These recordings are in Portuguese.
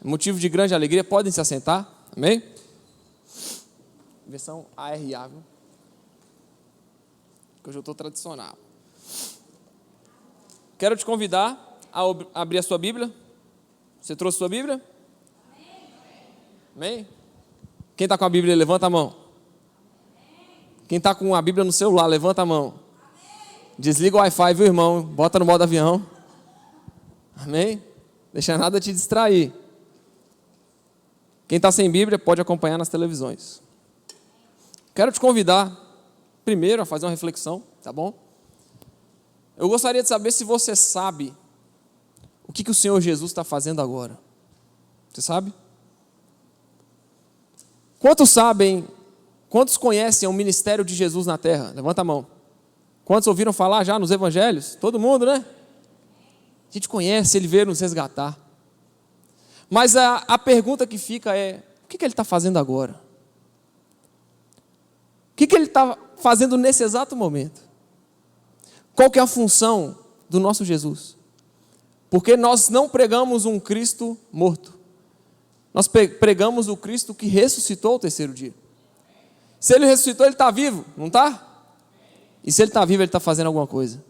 Motivo de grande alegria, podem se assentar, amém? Versão ARA, viu? Que hoje eu estou tradicional. Quero te convidar a abrir a sua Bíblia. Você trouxe sua Bíblia? Amém? Quem está com a Bíblia, levanta a mão. Quem está com a Bíblia no celular, levanta a mão. Desliga o Wi-Fi, viu, irmão? Bota no modo avião. Amém? Deixa nada te distrair. Quem está sem Bíblia pode acompanhar nas televisões. Quero te convidar, primeiro, a fazer uma reflexão, tá bom? Eu gostaria de saber se você sabe o que o Senhor Jesus está fazendo agora. Você sabe? Quantos sabem, quantos conhecem o ministério de Jesus na terra? Levanta a mão. Quantos ouviram falar já nos evangelhos? Todo mundo, né? A gente conhece, ele veio nos resgatar. Mas a pergunta que fica é, o que ele está fazendo agora? O que ele está fazendo nesse exato momento? Qual que é a função do nosso Jesus? Porque nós não pregamos um Cristo morto. Nós pregamos o Cristo que ressuscitou ao terceiro dia. Se ele ressuscitou, ele está vivo, não está? E se ele está vivo, ele está fazendo alguma coisa.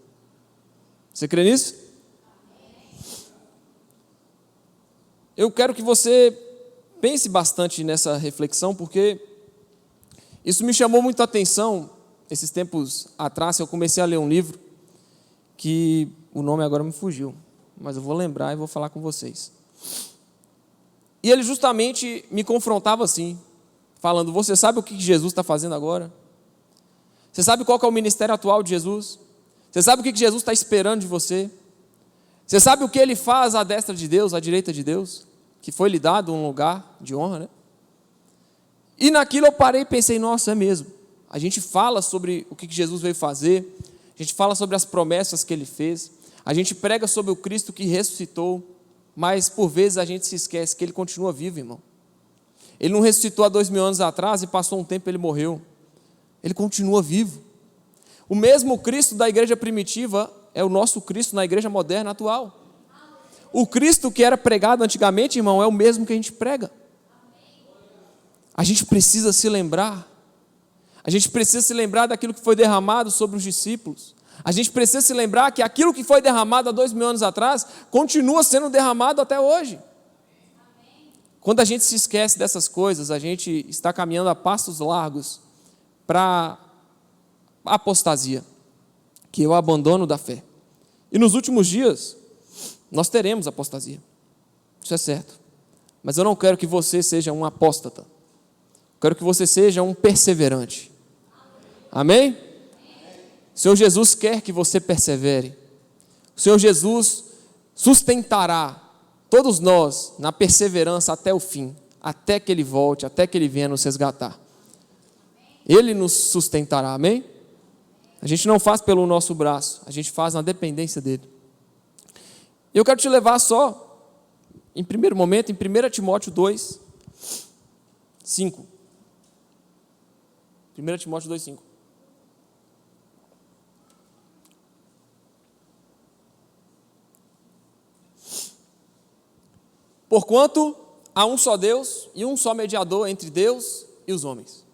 Você crê nisso? Eu quero que você pense bastante nessa reflexão, porque isso me chamou muito a atenção. Esses tempos atrás, eu comecei a ler um livro, que o nome agora me fugiu, mas eu vou lembrar e vou falar com vocês. E ele justamente me confrontava assim, falando, você sabe o que Jesus está fazendo agora? Você sabe qual que é o ministério atual de Jesus? Você sabe o que Jesus está esperando de você? Você sabe o que ele faz à destra de Deus, à direita de Deus? Que foi lhe dado um lugar de honra, né? E naquilo eu parei e pensei, nossa, é mesmo. A gente fala sobre o que Jesus veio fazer, a gente fala sobre as promessas que ele fez, a gente prega sobre o Cristo que ressuscitou, mas por vezes a gente se esquece que ele continua vivo, irmão. Ele não ressuscitou há 2000 anos atrás e passou um tempo e ele morreu. Ele continua vivo. O mesmo Cristo da igreja primitiva é o nosso Cristo na igreja moderna atual. O Cristo que era pregado antigamente, irmão, é o mesmo que a gente prega. A gente precisa se lembrar. A gente precisa se lembrar daquilo que foi derramado sobre os discípulos. A gente precisa se lembrar que aquilo que foi derramado há 2000 anos atrás continua sendo derramado até hoje. Quando a gente se esquece dessas coisas, a gente está caminhando a passos largos para a apostasia, que é o abandono da fé. E nos últimos dias, nós teremos apostasia. Isso é certo. Mas eu não quero que você seja um apóstata. Eu quero que você seja um perseverante. Amém? O Senhor Jesus quer que você persevere. O Senhor Jesus sustentará todos nós na perseverança até o fim, até que Ele volte, até que Ele venha nos resgatar. Ele nos sustentará, amém? A gente não faz pelo nosso braço, a gente faz na dependência dEle. Eu quero te levar só, em primeiro momento, em 1 Timóteo 2, 5. 1 Timóteo 2, 5. Porquanto há um só Deus e um só mediador entre Deus e os homens,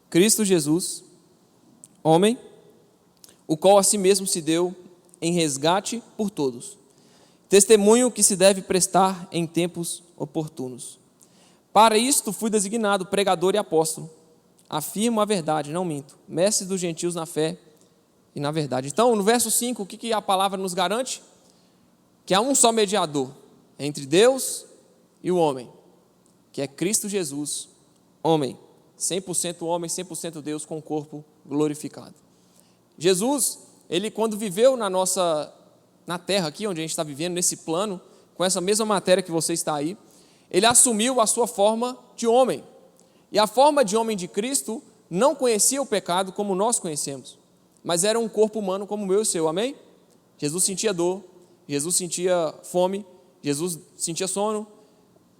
Cristo Jesus, homem, o qual a si mesmo se deu em resgate por todos. Testemunho que se deve prestar em tempos oportunos. Para isto fui designado pregador e apóstolo. Afirmo a verdade, não minto. Mestre dos gentios na fé e na verdade. Então, no verso 5, o que a palavra nos garante? Que há um só mediador entre Deus e o homem, que é Cristo Jesus, homem. 100% homem, 100% Deus, com o corpo glorificado. Jesus, ele quando viveu na terra aqui, onde a gente está vivendo, nesse plano, com essa mesma matéria que você está aí, ele assumiu a sua forma de homem. E a forma de homem de Cristo não conhecia o pecado como nós conhecemos, mas era um corpo humano como o meu e o seu, amém? Jesus sentia dor, Jesus sentia fome, Jesus sentia sono.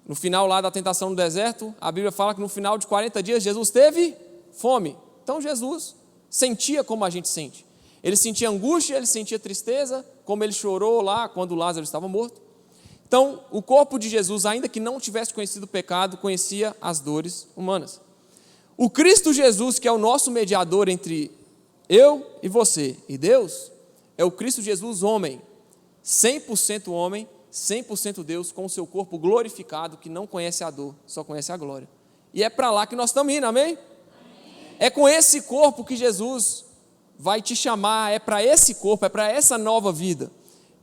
No final lá da tentação no deserto, a Bíblia fala que no final de 40 dias Jesus teve fome. Então Jesus sentia como a gente sente. Ele sentia angústia, ele sentia tristeza, como ele chorou lá quando Lázaro estava morto. Então, o corpo de Jesus, ainda que não tivesse conhecido o pecado, conhecia as dores humanas. O Cristo Jesus, que é o nosso mediador entre eu e você e Deus, é o Cristo Jesus homem, 100% homem, 100% Deus, com o seu corpo glorificado, que não conhece a dor, só conhece a glória. E é para lá que nós estamos indo, amém? É com esse corpo que Jesus vai te chamar, é para esse corpo, é para essa nova vida.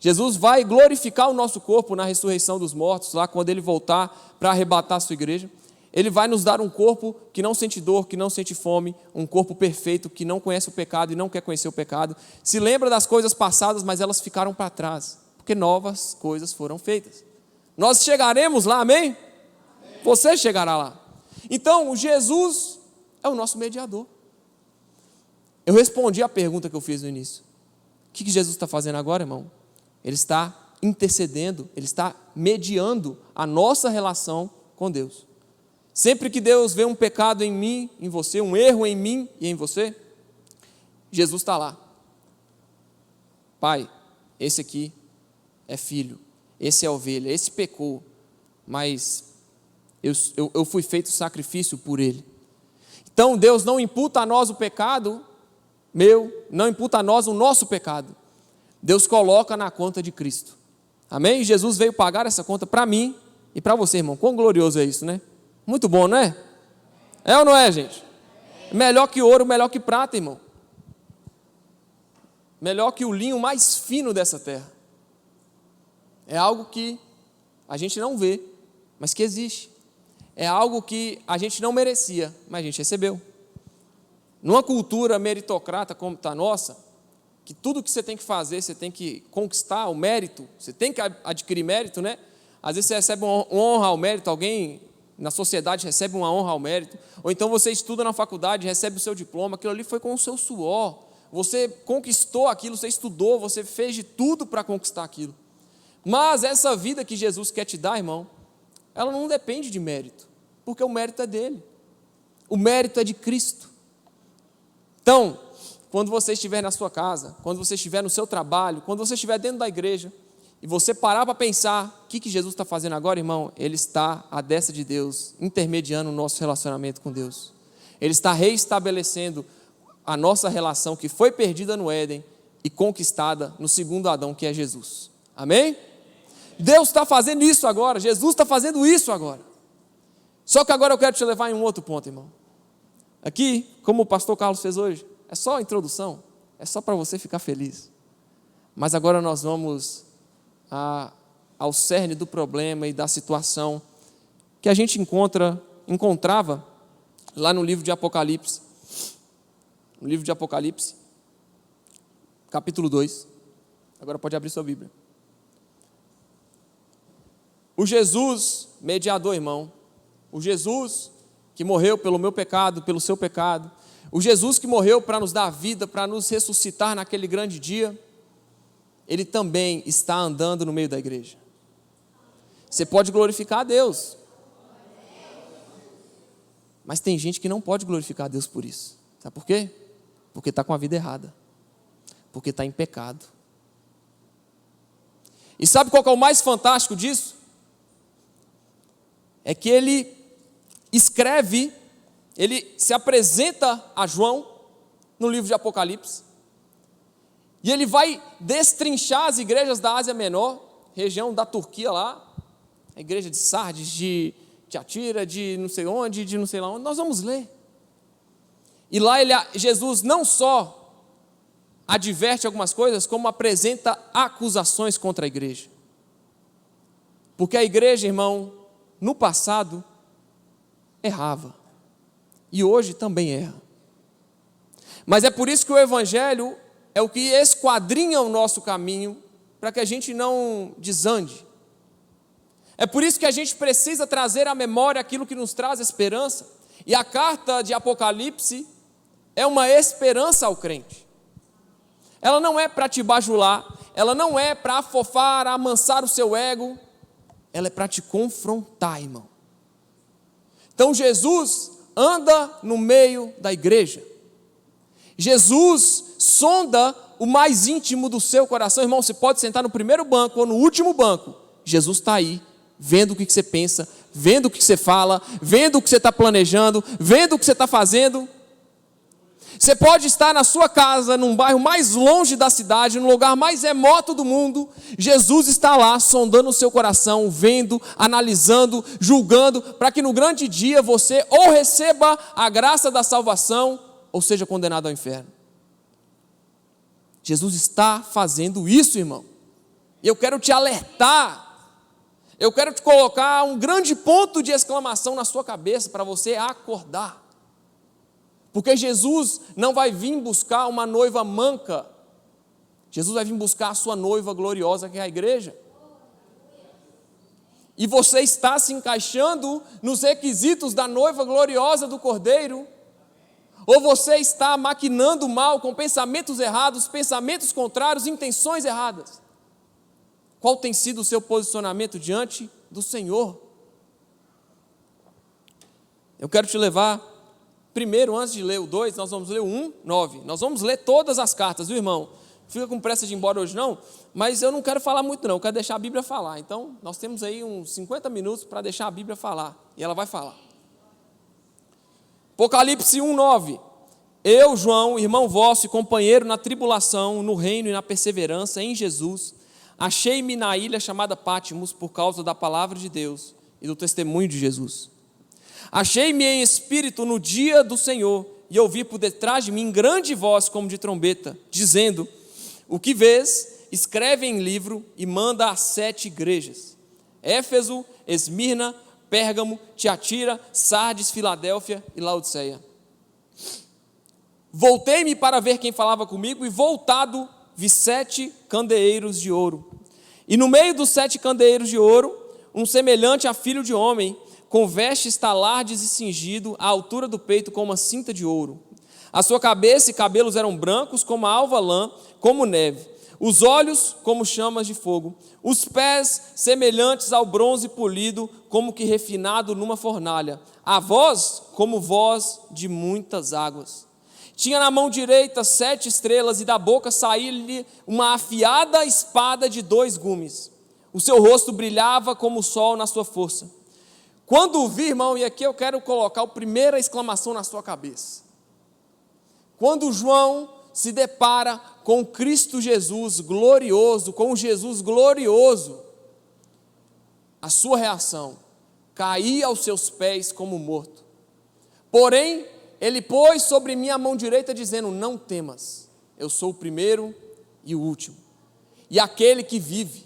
Jesus vai glorificar o nosso corpo na ressurreição dos mortos, lá quando Ele voltar para arrebatar a sua igreja. Ele vai nos dar um corpo que não sente dor, que não sente fome, um corpo perfeito, que não conhece o pecado e não quer conhecer o pecado. Se lembra das coisas passadas, mas elas ficaram para trás, porque novas coisas foram feitas. Nós chegaremos lá, amém? Amém. Você chegará lá. Então, Jesus é o nosso mediador. Eu respondi a pergunta que eu fiz no início. O que Jesus está fazendo agora, irmão? Ele está intercedendo, Ele está mediando a nossa relação com Deus. Sempre que Deus vê um pecado em mim, em você, um erro em mim e em você, Jesus está lá. Pai, esse aqui é filho, esse é ovelha, esse pecou, mas eu fui feito sacrifício por ele. Então Deus não imputa a nós o pecado não imputa a nós o nosso pecado. Deus coloca na conta de Cristo. Amém? Jesus veio pagar essa conta para mim e para você, irmão. Quão glorioso é isso, né? Muito bom, não é? É ou não é, gente? Melhor que ouro, melhor que prata, irmão. Melhor que o linho mais fino dessa terra. É algo que a gente não vê, mas que existe. É algo que a gente não merecia, mas a gente recebeu. Numa cultura meritocrata como está a nossa, que tudo que você tem que fazer, você tem que conquistar o mérito, você tem que adquirir mérito, né? Às vezes você recebe uma honra ao mérito, alguém na sociedade recebe uma honra ao mérito, ou então você estuda na faculdade, recebe o seu diploma, aquilo ali foi com o seu suor, você conquistou aquilo, você estudou, você fez de tudo para conquistar aquilo. Mas essa vida que Jesus quer te dar, irmão, ela não depende de mérito, porque o mérito é dele, o mérito é de Cristo. Então, quando você estiver na sua casa, quando você estiver no seu trabalho, quando você estiver dentro da igreja, e você parar para pensar, o que Jesus está fazendo agora, irmão? Ele está à destra de Deus, intermediando o nosso relacionamento com Deus. Ele está reestabelecendo a nossa relação que foi perdida no Éden e conquistada no segundo Adão, que é Jesus. Amém? Deus está fazendo isso agora, Jesus está fazendo isso agora. Só que agora eu quero te levar em um outro ponto, irmão. Aqui, como o pastor Carlos fez hoje, é só a introdução, é só para você ficar feliz. Mas agora nós vamos ao cerne do problema e da situação que a gente encontrava lá no livro de Apocalipse. No livro de Apocalipse, capítulo 2. Agora pode abrir sua Bíblia. O Jesus mediador, irmão, o Jesus que morreu pelo meu pecado, pelo seu pecado, o Jesus que morreu para nos dar vida, para nos ressuscitar naquele grande dia, Ele também está andando no meio da igreja. Você pode glorificar a Deus, mas tem gente que não pode glorificar a Deus por isso. Sabe por quê? Porque está com a vida errada, porque está em pecado. E sabe qual que é o mais fantástico disso? É que ele escreve, ele se apresenta a João no livro de Apocalipse, e ele vai destrinchar as igrejas da Ásia Menor, região da Turquia lá, a igreja de Sardes, de Tiatira, de não sei onde, de não sei lá onde. Nós vamos ler. E lá Jesus não só adverte algumas coisas, como apresenta acusações contra a igreja. Porque a igreja, irmão, no passado, errava. E hoje também erra. Mas é por isso que o Evangelho é o que esquadrinha o nosso caminho, para que a gente não desande. É por isso que a gente precisa trazer à memória aquilo que nos traz esperança. E a carta de Apocalipse é uma esperança ao crente. Ela não é para te bajular, ela não é para afofar, amansar o seu ego, ela é para te confrontar, irmão. Então Jesus anda no meio da igreja. Jesus sonda o mais íntimo do seu coração. Irmão, você pode sentar no primeiro banco ou no último banco, Jesus está aí, vendo o que você pensa, vendo o que você fala, vendo o que você está planejando, vendo o que você está fazendo. Você pode estar na sua casa, num bairro mais longe da cidade, no lugar mais remoto do mundo. Jesus está lá, sondando o seu coração, vendo, analisando, julgando, para que no grande dia você ou receba a graça da salvação, ou seja condenado ao inferno. Jesus está fazendo isso, irmão. E eu quero te alertar, eu quero te colocar um grande ponto de exclamação na sua cabeça, para você acordar. Porque Jesus não vai vir buscar uma noiva manca. Jesus vai vir buscar a sua noiva gloriosa, que é a igreja. E você está se encaixando nos requisitos da noiva gloriosa do Cordeiro? Ou você está maquinando mal com pensamentos errados, pensamentos contrários, intenções erradas? Qual tem sido o seu posicionamento diante do Senhor? Eu quero te levar... Primeiro, antes de ler o 2, nós vamos ler o 1, 9. Nós vamos ler todas as cartas, viu, irmão? Fica com pressa de ir embora hoje não, mas eu não quero falar muito não, eu quero deixar a Bíblia falar. Então, nós temos aí uns 50 minutos para deixar a Bíblia falar, e ela vai falar. Apocalipse 1, 9. Eu, João, irmão vosso e companheiro na tribulação, no reino e na perseverança em Jesus, achei-me na ilha chamada Patmos por causa da palavra de Deus e do testemunho de Jesus. Achei-me em espírito no dia do Senhor, e ouvi por detrás de mim grande voz como de trombeta, dizendo: o que vês, escreve em livro e manda às 7 igrejas: Éfeso, Esmirna, Pérgamo, Tiatira, Sardes, Filadélfia e Laodiceia. Voltei-me para ver quem falava comigo, e voltado vi 7 candeeiros de ouro. E no meio dos 7 candeeiros de ouro, um semelhante a filho de homem, com vestes talardes e cingido, à altura do peito com uma cinta de ouro. A sua cabeça e cabelos eram brancos como a alva lã, como neve. Os olhos como chamas de fogo. Os pés semelhantes ao bronze polido, como que refinado numa fornalha. A voz como voz de muitas águas. Tinha na mão direita 7 estrelas, e da boca saía-lhe uma afiada espada de 2 gumes. O seu rosto brilhava como o sol na sua força. Quando o vi, irmão, e aqui eu quero colocar a primeira exclamação na sua cabeça. Quando João se depara com Cristo Jesus glorioso, com Jesus glorioso, a sua reação: caí aos seus pés como morto. Porém, ele pôs sobre mim a mão direita, dizendo: não temas, eu sou o primeiro e o último, e aquele que vive.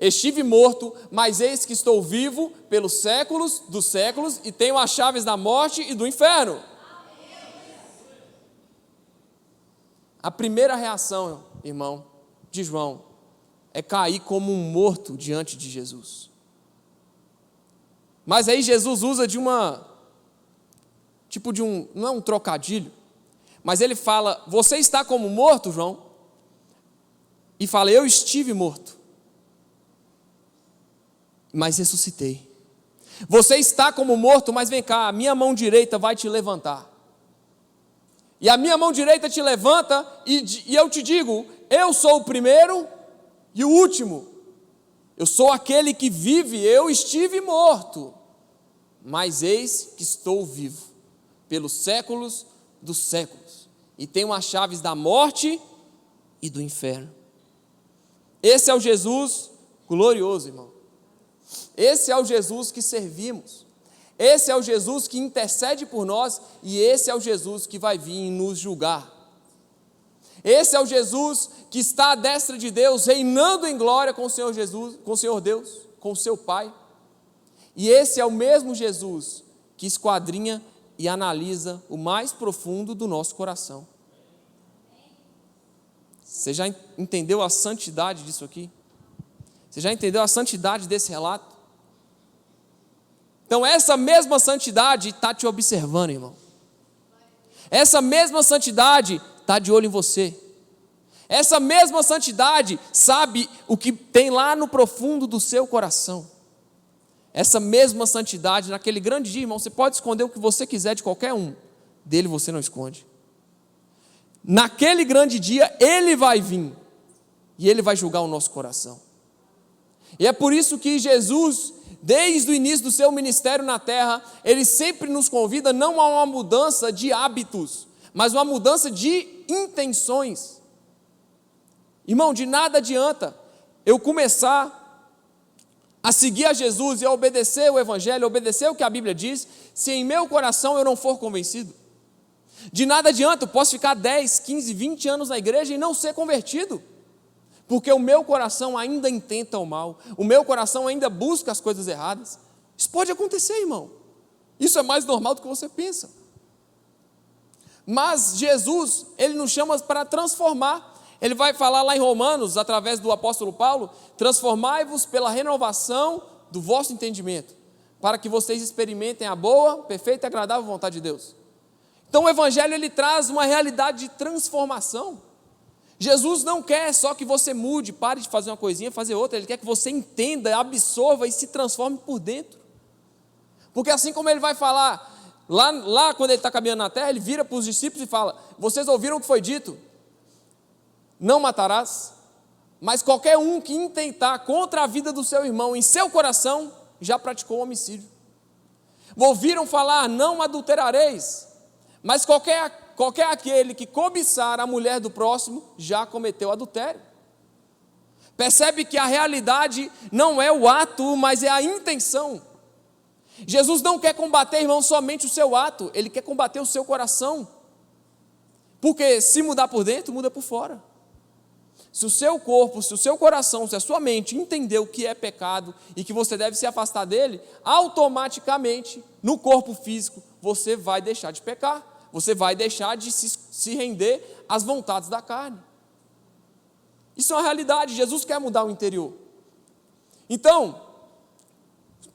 Estive morto, mas eis que estou vivo pelos séculos dos séculos, e tenho as chaves da morte e do inferno. A primeira reação, irmão, de João, é cair como um morto diante de Jesus. Mas aí Jesus usa não é um trocadilho, mas ele fala: você está como morto, João? E fala: eu estive morto, mas ressuscitei. Você está como morto, mas vem cá, a minha mão direita vai te levantar. E a minha mão direita te levanta, e eu te digo: eu sou o primeiro e o último. Eu sou aquele que vive. Eu estive morto, mas eis que estou vivo pelos séculos dos séculos, e tenho as chaves da morte e do inferno. Esse é o Jesus glorioso, irmão. Esse é o Jesus que servimos. Esse é o Jesus que intercede por nós, e esse é o Jesus que vai vir nos julgar. Esse é o Jesus que está à destra de Deus, reinando em glória com o Senhor Jesus, com o Senhor Deus, com o seu Pai. E esse é o mesmo Jesus que esquadrinha e analisa o mais profundo do nosso coração. Você já entendeu a santidade disso aqui? Você já entendeu a santidade desse relato? Então essa mesma santidade está te observando, irmão. Essa mesma santidade está de olho em você. Essa mesma santidade sabe o que tem lá no profundo do seu coração. Essa mesma santidade, naquele grande dia, irmão, você pode esconder o que você quiser de qualquer um, dele você não esconde. Naquele grande dia, ele vai vir, e ele vai julgar o nosso coração. E é por isso que Jesus, desde o início do seu ministério na terra, ele sempre nos convida não a uma mudança de hábitos, mas uma mudança de intenções. Irmão, de nada adianta eu começar a seguir a Jesus e a obedecer o Evangelho, obedecer o que a Bíblia diz, se em meu coração eu não for convencido. De nada adianta, eu posso ficar 10, 15, 20 anos na igreja e não ser convertido, porque o meu coração ainda intenta o mal, o meu coração ainda busca as coisas erradas. Isso pode acontecer, irmão. Isso é mais normal do que você pensa. Mas Jesus, ele nos chama para transformar. Ele vai falar lá em Romanos, através do apóstolo Paulo: transformai-vos pela renovação do vosso entendimento, para que vocês experimentem a boa, perfeita e agradável vontade de Deus. Então o Evangelho, ele traz uma realidade de transformação. Jesus não quer só que você mude, pare de fazer uma coisinha, fazer outra. Ele quer que você entenda, absorva e se transforme por dentro. Porque assim como ele vai falar, lá quando ele está caminhando na terra, ele vira para os discípulos e fala: vocês ouviram o que foi dito? Não matarás, mas qualquer um que intentar contra a vida do seu irmão em seu coração, já praticou homicídio. Ouviram falar: não adulterareis, mas qualquer aquele que cobiçar a mulher do próximo, já cometeu adultério. Percebe que a realidade não é o ato, mas é a intenção. Jesus não quer combater, irmão, somente o seu ato, ele quer combater o seu coração. Porque se mudar por dentro, muda por fora. Se o seu corpo, se o seu coração, se a sua mente entender o que é pecado e que você deve se afastar dele, automaticamente, no corpo físico, você vai deixar de pecar, você vai deixar de se render às vontades da carne. Isso é uma realidade. Jesus quer mudar o interior. Então,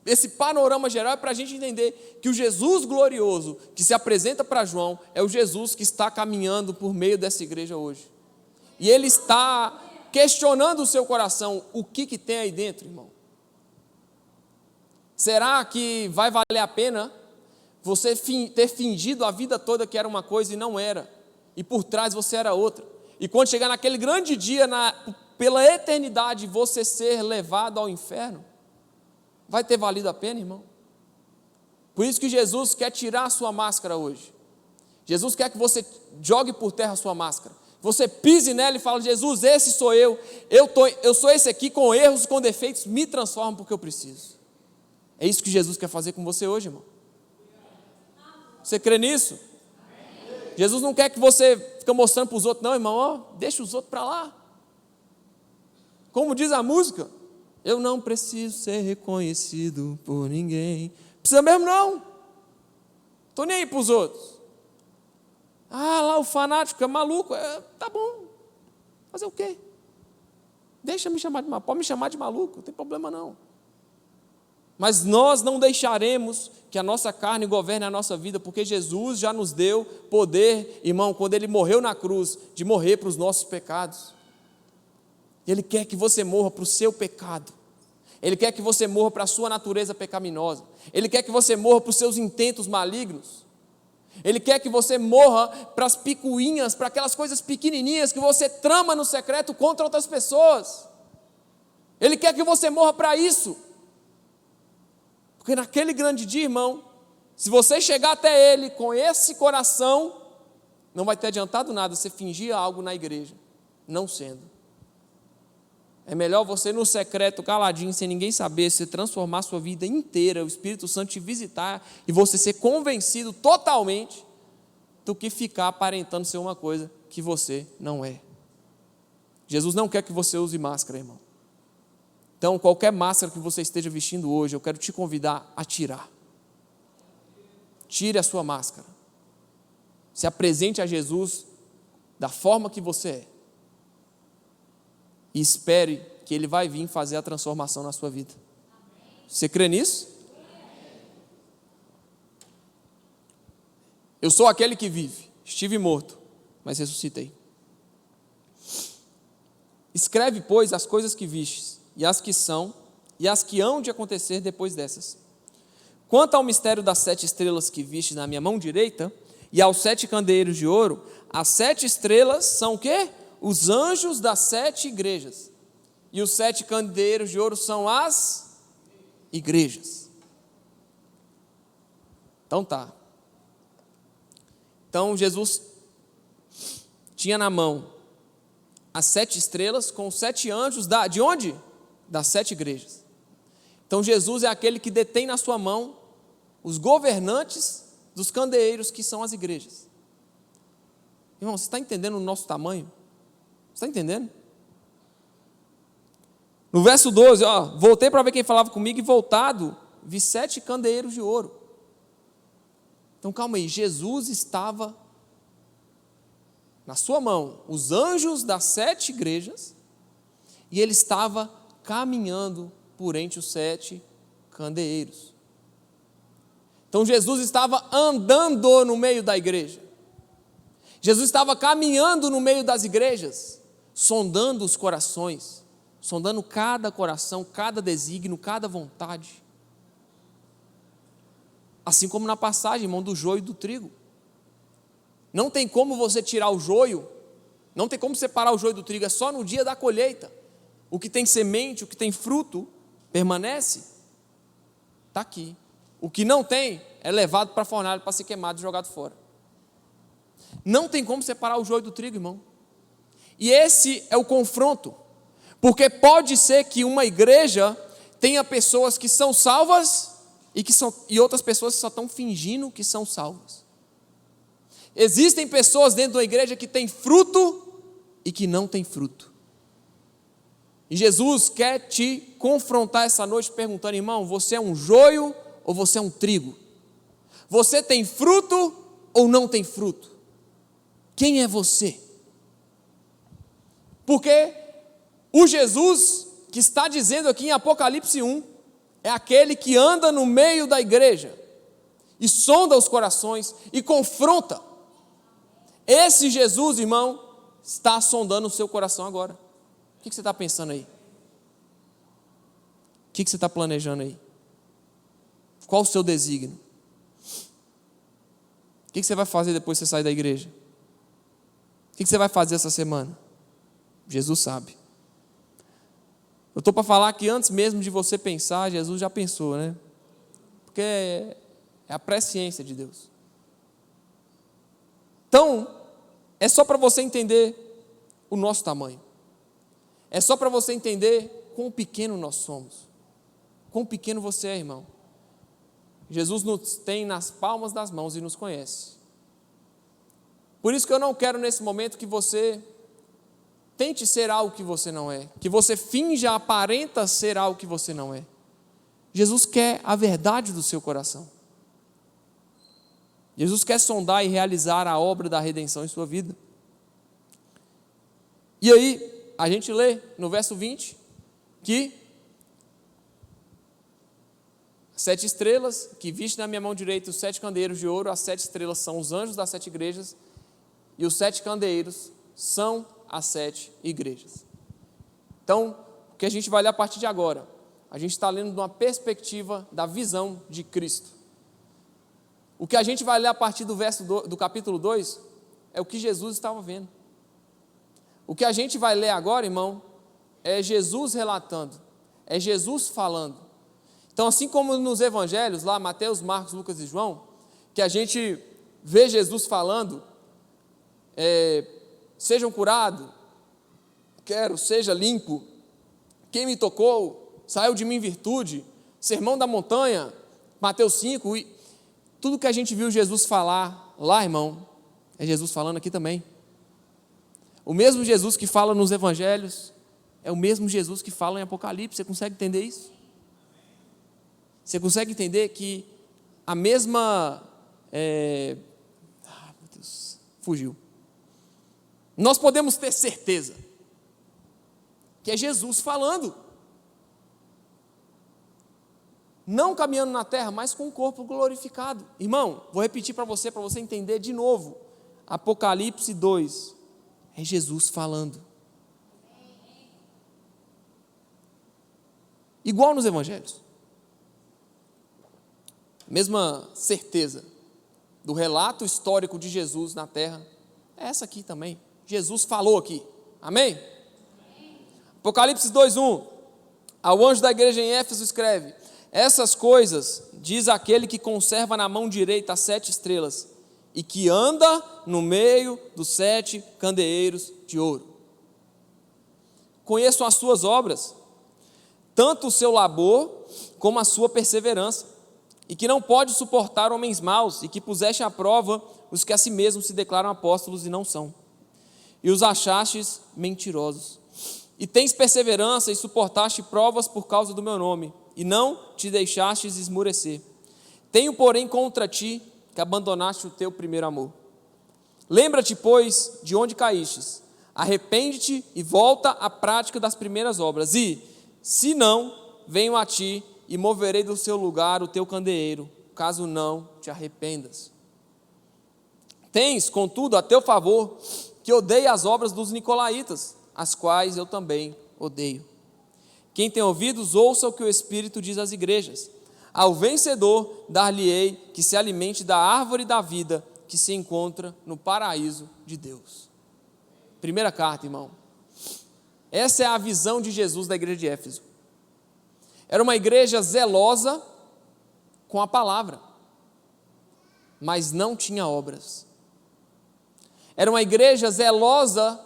esse panorama geral é para a gente entender que o Jesus glorioso que se apresenta para João é o Jesus que está caminhando por meio dessa igreja hoje. E ele está questionando o seu coração: o que tem aí dentro, irmão? Será que vai valer a pena você ter fingido a vida toda que era uma coisa e não era, e por trás você era outra, e quando chegar naquele grande dia, pela eternidade, você ser levado ao inferno? Vai ter valido a pena, irmão? Por isso que Jesus quer tirar a sua máscara hoje. Jesus quer que você jogue por terra a sua máscara, você pise nela e fale: Jesus, esse sou eu sou esse aqui, com erros, com defeitos, me transforma porque eu preciso. É isso que Jesus quer fazer com você hoje, irmão. Você crê nisso? Jesus não quer que você fique mostrando para os outros, não, irmão, deixa os outros para lá. Como diz a música: eu não preciso ser reconhecido por ninguém. Precisa mesmo não. Estou nem aí para os outros. Lá o fanático é maluco. Tá bom. Fazer o quê? Deixa me chamar de maluco. Pode me chamar de maluco, não tem problema não. Mas nós não deixaremos que a nossa carne governe a nossa vida, porque Jesus já nos deu poder, irmão, quando Ele morreu na cruz, de morrer para os nossos pecados. Ele quer que você morra para o seu pecado. Ele quer que você morra para a sua natureza pecaminosa. Ele quer que você morra para os seus intentos malignos. Ele quer que você morra para as picuinhas, para aquelas coisas pequenininhas que você trama no secreto contra outras pessoas. Ele quer que você morra para isso. Porque naquele grande dia, irmão, se você chegar até Ele com esse coração, não vai ter adiantado nada você fingir algo na igreja, não sendo. É melhor você no secreto, caladinho, sem ninguém saber, você transformar a sua vida inteira, o Espírito Santo te visitar e você ser convencido totalmente, do que ficar aparentando ser uma coisa que você não é. Jesus não quer que você use máscara, irmão. Então, qualquer máscara que você esteja vestindo hoje, eu quero te convidar a tirar. Tire a sua máscara. Se apresente a Jesus da forma que você é. E espere que Ele vai vir fazer a transformação na sua vida. Você crê nisso? Eu sou aquele que vive, estive morto, mas ressuscitei. Escreve, pois, as coisas que vistes, e as que são, e as que hão de acontecer depois dessas. Quanto ao mistério das 7 estrelas que vistes na minha mão direita, e aos 7 candeeiros de ouro, as 7 estrelas são o quê? Os anjos das 7 igrejas. e os 7 candeeiros de ouro são as igrejas. Então tá. Então Jesus tinha na mão as 7 estrelas com os 7 anjos de onde? Das 7 igrejas. Então Jesus é aquele que detém na sua mão os governantes dos candeeiros, que são as igrejas. Irmão, você está entendendo o nosso tamanho? Você está entendendo? No verso 12, voltei para ver quem falava comigo, e voltado, vi 7 candeeiros de ouro. Então calma aí, Jesus estava na sua mão, os anjos das 7 igrejas, e ele estava caminhando por entre os 7 candeeiros. Então Jesus estava andando no meio da igreja. Jesus estava caminhando no meio das igrejas, sondando os corações, sondando cada coração, cada desígnio, cada vontade. Assim como na passagem, irmão, do joio e do trigo. Não tem como você tirar o joio, não tem como separar o joio do trigo, é só no dia da colheita. O que tem semente, o que tem fruto, permanece, está aqui. O que não tem, é levado para a fornalha para ser queimado e jogado fora. Não tem como separar o joio do trigo, irmão. E esse é o confronto, porque pode ser que uma igreja tenha pessoas que são salvas e outras pessoas que só estão fingindo que são salvas. Existem pessoas dentro da igreja que têm fruto e que não têm fruto. E Jesus quer te confrontar essa noite perguntando: irmão, você é um joio ou você é um trigo? Você tem fruto ou não tem fruto? Quem é você? Porque o Jesus que está dizendo aqui em Apocalipse 1 é aquele que anda no meio da igreja e sonda os corações e confronta. Esse Jesus, irmão, está sondando o seu coração agora. O que você está pensando aí? O que você está planejando aí? Qual o seu desígnio? O que você vai fazer depois que você sair da igreja? O que você vai fazer essa semana? Jesus sabe. Eu estou para falar que antes mesmo de você pensar, Jesus já pensou, né? Porque é a presciência de Deus. Então, é só para você entender o nosso tamanho. É só para você entender quão pequeno nós somos. Quão pequeno você é, irmão. Jesus nos tem nas palmas das mãos e nos conhece. Por isso que eu não quero nesse momento que você tente ser algo que você não é, que você finja, aparenta ser algo que você não é. Jesus quer a verdade do seu coração. Jesus quer sondar e realizar a obra da redenção em sua vida. E aí, a gente lê no verso 20 que 7 estrelas, que viste na minha mão direita os 7 candeeiros de ouro, as 7 estrelas são os anjos das 7 igrejas, e os 7 candeeiros são as 7 igrejas. Então, o que a gente vai ler a partir de agora? A gente está lendo de uma perspectiva da visão de Cristo. O que a gente vai ler a partir do capítulo 2 é o que Jesus estava vendo. O que a gente vai ler agora, irmão, é Jesus relatando, é Jesus falando. Então, assim como nos evangelhos, lá Mateus, Marcos, Lucas e João, que a gente vê Jesus falando, sejam curados, seja limpo, quem me tocou, saiu de mim virtude, sermão da montanha, Mateus 5, e tudo que a gente viu Jesus falar lá, irmão, é Jesus falando aqui também. O mesmo Jesus que fala nos evangelhos, é o mesmo Jesus que fala em Apocalipse. Você consegue entender isso? Você consegue entender que a mesma... meu Deus, fugiu. Nós podemos ter certeza que é Jesus falando. Não caminhando na terra, mas com o corpo glorificado. Irmão, vou repetir para você entender de novo. Apocalipse 2, é Jesus falando. Igual nos evangelhos. Mesma certeza do relato histórico de Jesus na terra, é essa aqui também. Jesus falou aqui. Amém? Apocalipse 2:1. Ao anjo da igreja em Éfeso escreve: essas coisas diz aquele que conserva na mão direita as 7 estrelas e que anda no meio dos 7 candeeiros de ouro. Conheço as suas obras, tanto o seu labor como a sua perseverança, e que não pode suportar homens maus, e que puseste à prova os que a si mesmos se declaram apóstolos e não são, e os achastes mentirosos. E tens perseverança e suportaste provas por causa do meu nome, e não te deixastes esmurecer. Tenho, porém, contra ti que abandonaste o teu primeiro amor. Lembra-te, pois, de onde caístes, arrepende-te e volta à prática das primeiras obras, e, se não, venho a ti e moverei do seu lugar o teu candeeiro, caso não te arrependas. Tens, contudo, a teu favor, que odeia as obras dos nicolaítas, as quais eu também odeio. Quem tem ouvidos, ouça o que o Espírito diz às igrejas. Ao vencedor, dar-lhe-ei que se alimente da árvore da vida, que se encontra no paraíso de Deus. Primeira carta, irmão. Essa é a visão de Jesus da igreja de Éfeso. Era uma igreja zelosa com a palavra, mas não tinha obras. Era uma igreja zelosa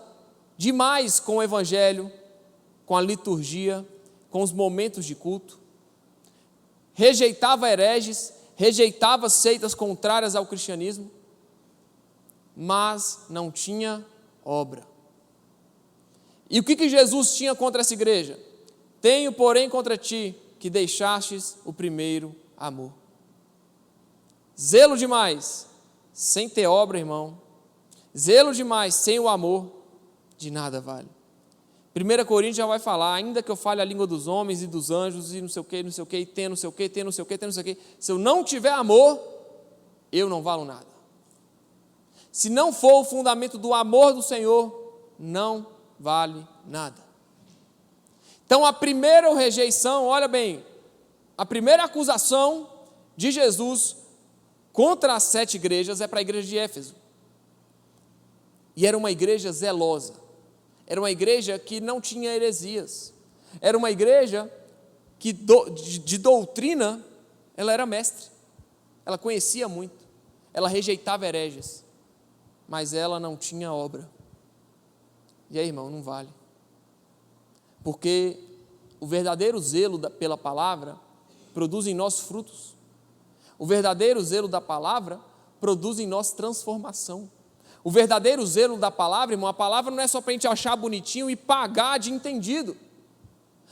demais com o evangelho, com a liturgia, com os momentos de culto. Rejeitava hereges, rejeitava seitas contrárias ao cristianismo, mas não tinha obra. E o que Jesus tinha contra essa igreja? Tenho, porém, contra ti que deixastes o primeiro amor. Zelo demais, sem ter obra, irmão. Zelo demais, sem o amor, de nada vale. 1 Coríntios já vai falar: ainda que eu fale a língua dos homens e dos anjos, e não sei o que, não sei o que, e tem não sei o que, tem não sei o que, tem não sei o que, se eu não tiver amor, eu não valo nada. Se não for o fundamento do amor do Senhor, não vale nada. Então a primeira rejeição, olha bem, a primeira acusação de Jesus contra as 7 igrejas é para a igreja de Éfeso. E era uma igreja zelosa, era uma igreja que não tinha heresias, era uma igreja que de doutrina ela era mestre, ela conhecia muito, ela rejeitava hereges, mas ela não tinha obra. E aí, irmão, não vale. Porque o verdadeiro zelo pela palavra produz em nós frutos. O verdadeiro zelo da palavra produz em nós transformação. O verdadeiro zelo da palavra, irmão, a palavra não é só para a gente achar bonitinho e pagar de entendido.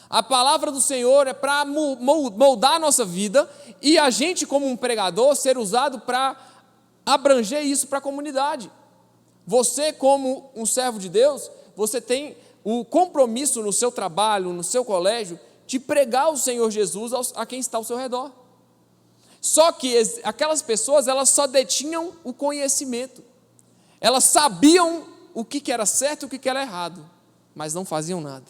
A palavra do Senhor é para moldar a nossa vida e a gente, como um pregador, ser usado para abranger isso para a comunidade. Você, como um servo de Deus, você tem o compromisso no seu trabalho, no seu colégio, de pregar o Senhor Jesus a quem está ao seu redor. Só que aquelas pessoas, elas só detinham o conhecimento. Elas sabiam o que era certo e o que era errado, mas não faziam nada.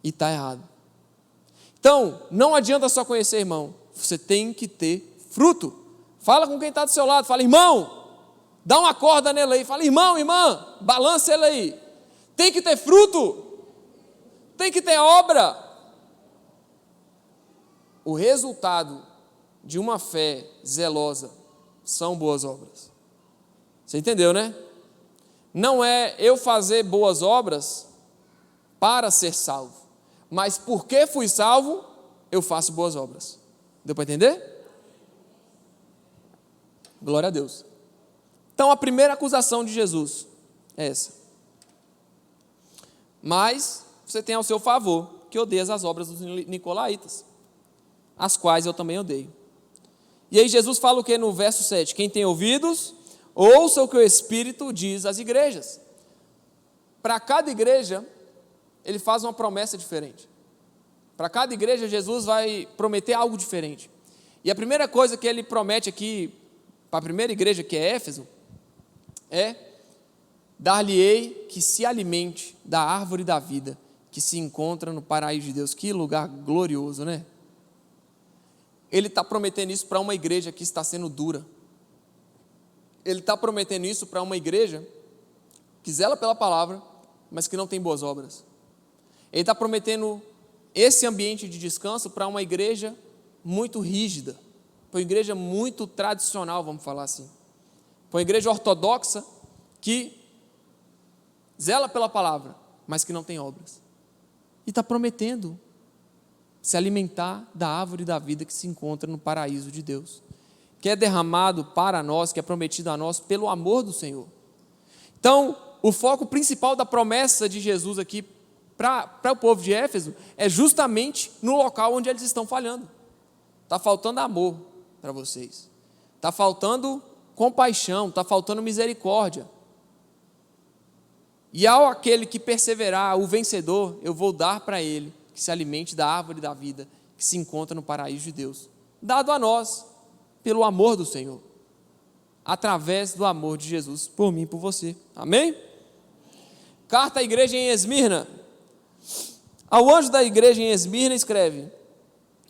E está errado. Então, não adianta só conhecer, irmão. Você tem que ter fruto. Fala com quem está do seu lado. Fala: irmão, dá uma corda nele aí. Fala: irmão, irmã, balança ele aí. Tem que ter fruto. Tem que ter obra. O resultado de uma fé zelosa são boas obras. Você entendeu, né? Não é eu fazer boas obras para ser salvo, mas porque fui salvo, eu faço boas obras. Deu para entender? Glória a Deus. Então a primeira acusação de Jesus é essa. Mas você tem ao seu favor que odeias as obras dos nicolaítas, as quais eu também odeio. E aí Jesus fala o que no verso 7? Quem tem ouvidos, ouça o que o Espírito diz às igrejas. Para cada igreja, ele faz uma promessa diferente. Para cada igreja, Jesus vai prometer algo diferente. E a primeira coisa que ele promete aqui, para a primeira igreja, que é Éfeso, é: dar-lhe-ei que se alimente da árvore da vida, que se encontra no paraíso de Deus. Que lugar glorioso, né? Ele está prometendo isso para uma igreja que está sendo dura. Ele está prometendo isso para uma igreja que zela pela palavra, mas que não tem boas obras. Ele está prometendo esse ambiente de descanso para uma igreja muito rígida, para uma igreja muito tradicional, vamos falar assim, para uma igreja ortodoxa que zela pela palavra, mas que não tem obras. E está prometendo se alimentar da árvore da vida que se encontra no paraíso de Deus, que é derramado para nós, que é prometido a nós pelo amor do Senhor. Então, o foco principal da promessa de Jesus aqui para o povo de Éfeso é justamente no local onde eles estão falhando. Está faltando amor para vocês, está faltando compaixão, está faltando misericórdia. E ao aquele que perseverar, o vencedor, eu vou dar para ele que se alimente da árvore da vida que se encontra no paraíso de Deus, dado a nós pelo amor do Senhor, através do amor de Jesus por mim e por você. Amém? Carta à igreja em Esmirna. Ao anjo da igreja em Esmirna escreve: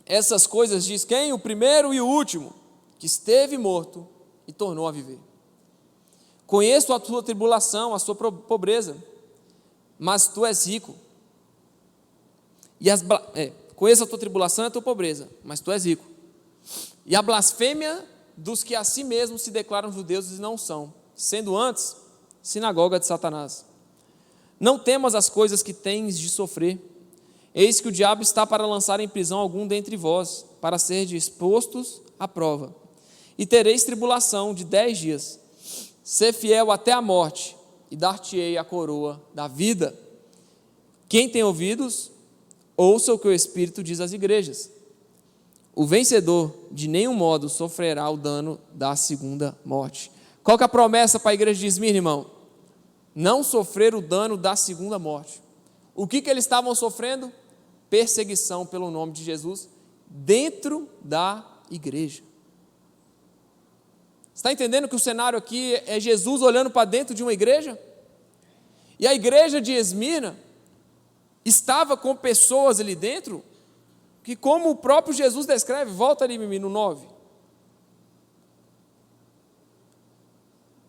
essas coisas diz quem? O primeiro e o último, que esteve morto e tornou a viver. Conheço a tua tribulação, a sua pobreza, mas tu és rico. Conheço a tua tribulação e a tua pobreza, mas tu és rico. E a blasfêmia dos que a si mesmos se declaram judeus e não são, sendo antes sinagoga de Satanás. Não temas as coisas que tens de sofrer. Eis que o diabo está para lançar em prisão algum dentre vós, para ser expostos à prova. E tereis tribulação de 10 dias. Sê fiel até a morte, e dar-te-ei a coroa da vida. Quem tem ouvidos, ouça o que o Espírito diz às igrejas. O vencedor de nenhum modo sofrerá o dano da segunda morte. Qual que é a promessa para a igreja de Esmirna, irmão? Não sofrer o dano da segunda morte. O que eles estavam sofrendo? Perseguição pelo nome de Jesus dentro da igreja. Está entendendo que o cenário aqui é Jesus olhando para dentro de uma igreja? E a igreja de Esmirna estava com pessoas ali dentro que, como o próprio Jesus descreve, volta ali no 9.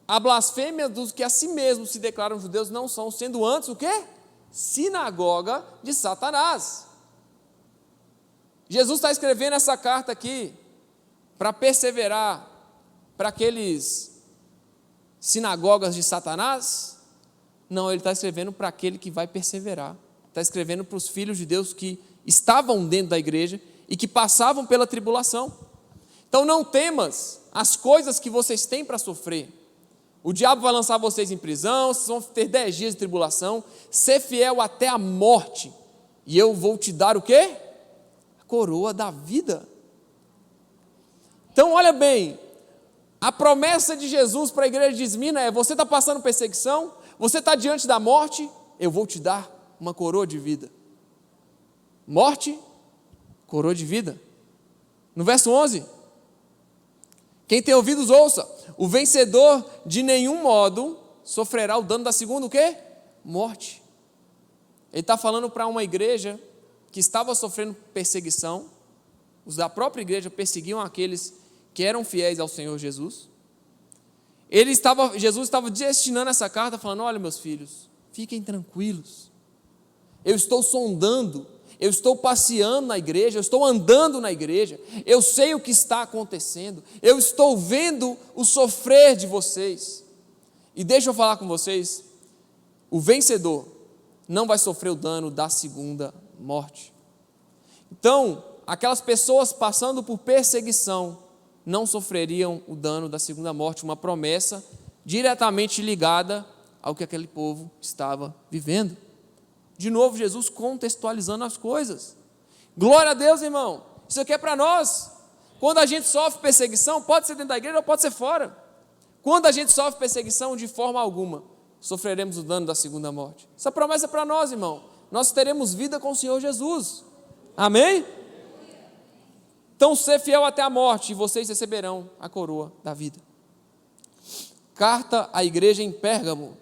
A blasfêmia dos que a si mesmos se declaram judeus não são, sendo antes o quê? Sinagoga de Satanás. Jesus está escrevendo essa carta aqui para perseverar para aqueles sinagogas de Satanás? Não, ele está escrevendo para aquele que vai perseverar. Está escrevendo para os filhos de Deus que estavam dentro da igreja e que passavam pela tribulação. Então não temas as coisas que vocês têm para sofrer. O diabo vai lançar vocês em prisão, vocês vão ter 10 dias de tribulação, ser fiel até a morte, e eu vou te dar o quê? A coroa da vida. Então olha bem, a promessa de Jesus para a igreja de Esmirna é: você está passando perseguição, você está diante da morte, eu vou te dar uma coroa de vida. Morte, coroa de vida. No verso 11, quem tem ouvidos ouça, o vencedor de nenhum modo sofrerá o dano da segunda o quê? Morte. Ele está falando para uma igreja que estava sofrendo perseguição, os da própria igreja perseguiam aqueles que eram fiéis ao Senhor Jesus. Jesus estava destinando essa carta falando: olha, meus filhos, fiquem tranquilos, eu estou sondando, eu estou passeando na igreja, eu estou andando na igreja, eu sei o que está acontecendo, eu estou vendo o sofrer de vocês, e deixa eu falar com vocês, o vencedor não vai sofrer o dano da segunda morte. Então, aquelas pessoas passando por perseguição não sofreriam o dano da segunda morte, uma promessa diretamente ligada ao que aquele povo estava vivendo. De novo, Jesus contextualizando as coisas. Glória a Deus, irmão. Isso aqui é para nós. Quando a gente sofre perseguição, pode ser dentro da igreja ou pode ser fora. Quando a gente sofre perseguição, de forma alguma sofreremos o dano da segunda morte. Essa promessa é para nós, irmão. Nós teremos vida com o Senhor Jesus. Amém? Então, ser fiel até a morte, e vocês receberão a coroa da vida. Carta à igreja em Pérgamo.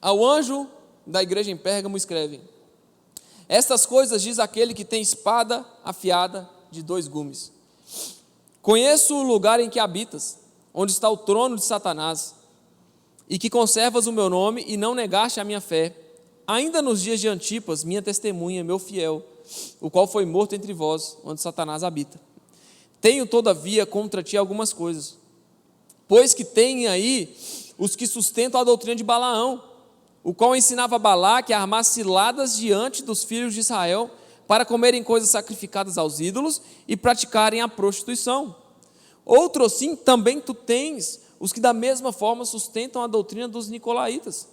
Ao anjo da igreja em Pérgamo escreve: estas coisas diz aquele que tem espada afiada de 2 gumes. Conheço o lugar em que habitas, onde está o trono de Satanás, e que conservas o meu nome e não negaste a minha fé, ainda nos dias de Antipas, minha testemunha, meu fiel, o qual foi morto entre vós, onde Satanás habita. Tenho, todavia, contra ti algumas coisas, pois que tem aí os que sustentam a doutrina de Balaão, o qual ensinava Balaque a armar ciladas diante dos filhos de Israel, para comerem coisas sacrificadas aos ídolos e praticarem a prostituição. Outro sim, também tu tens os que da mesma forma sustentam a doutrina dos nicolaítas.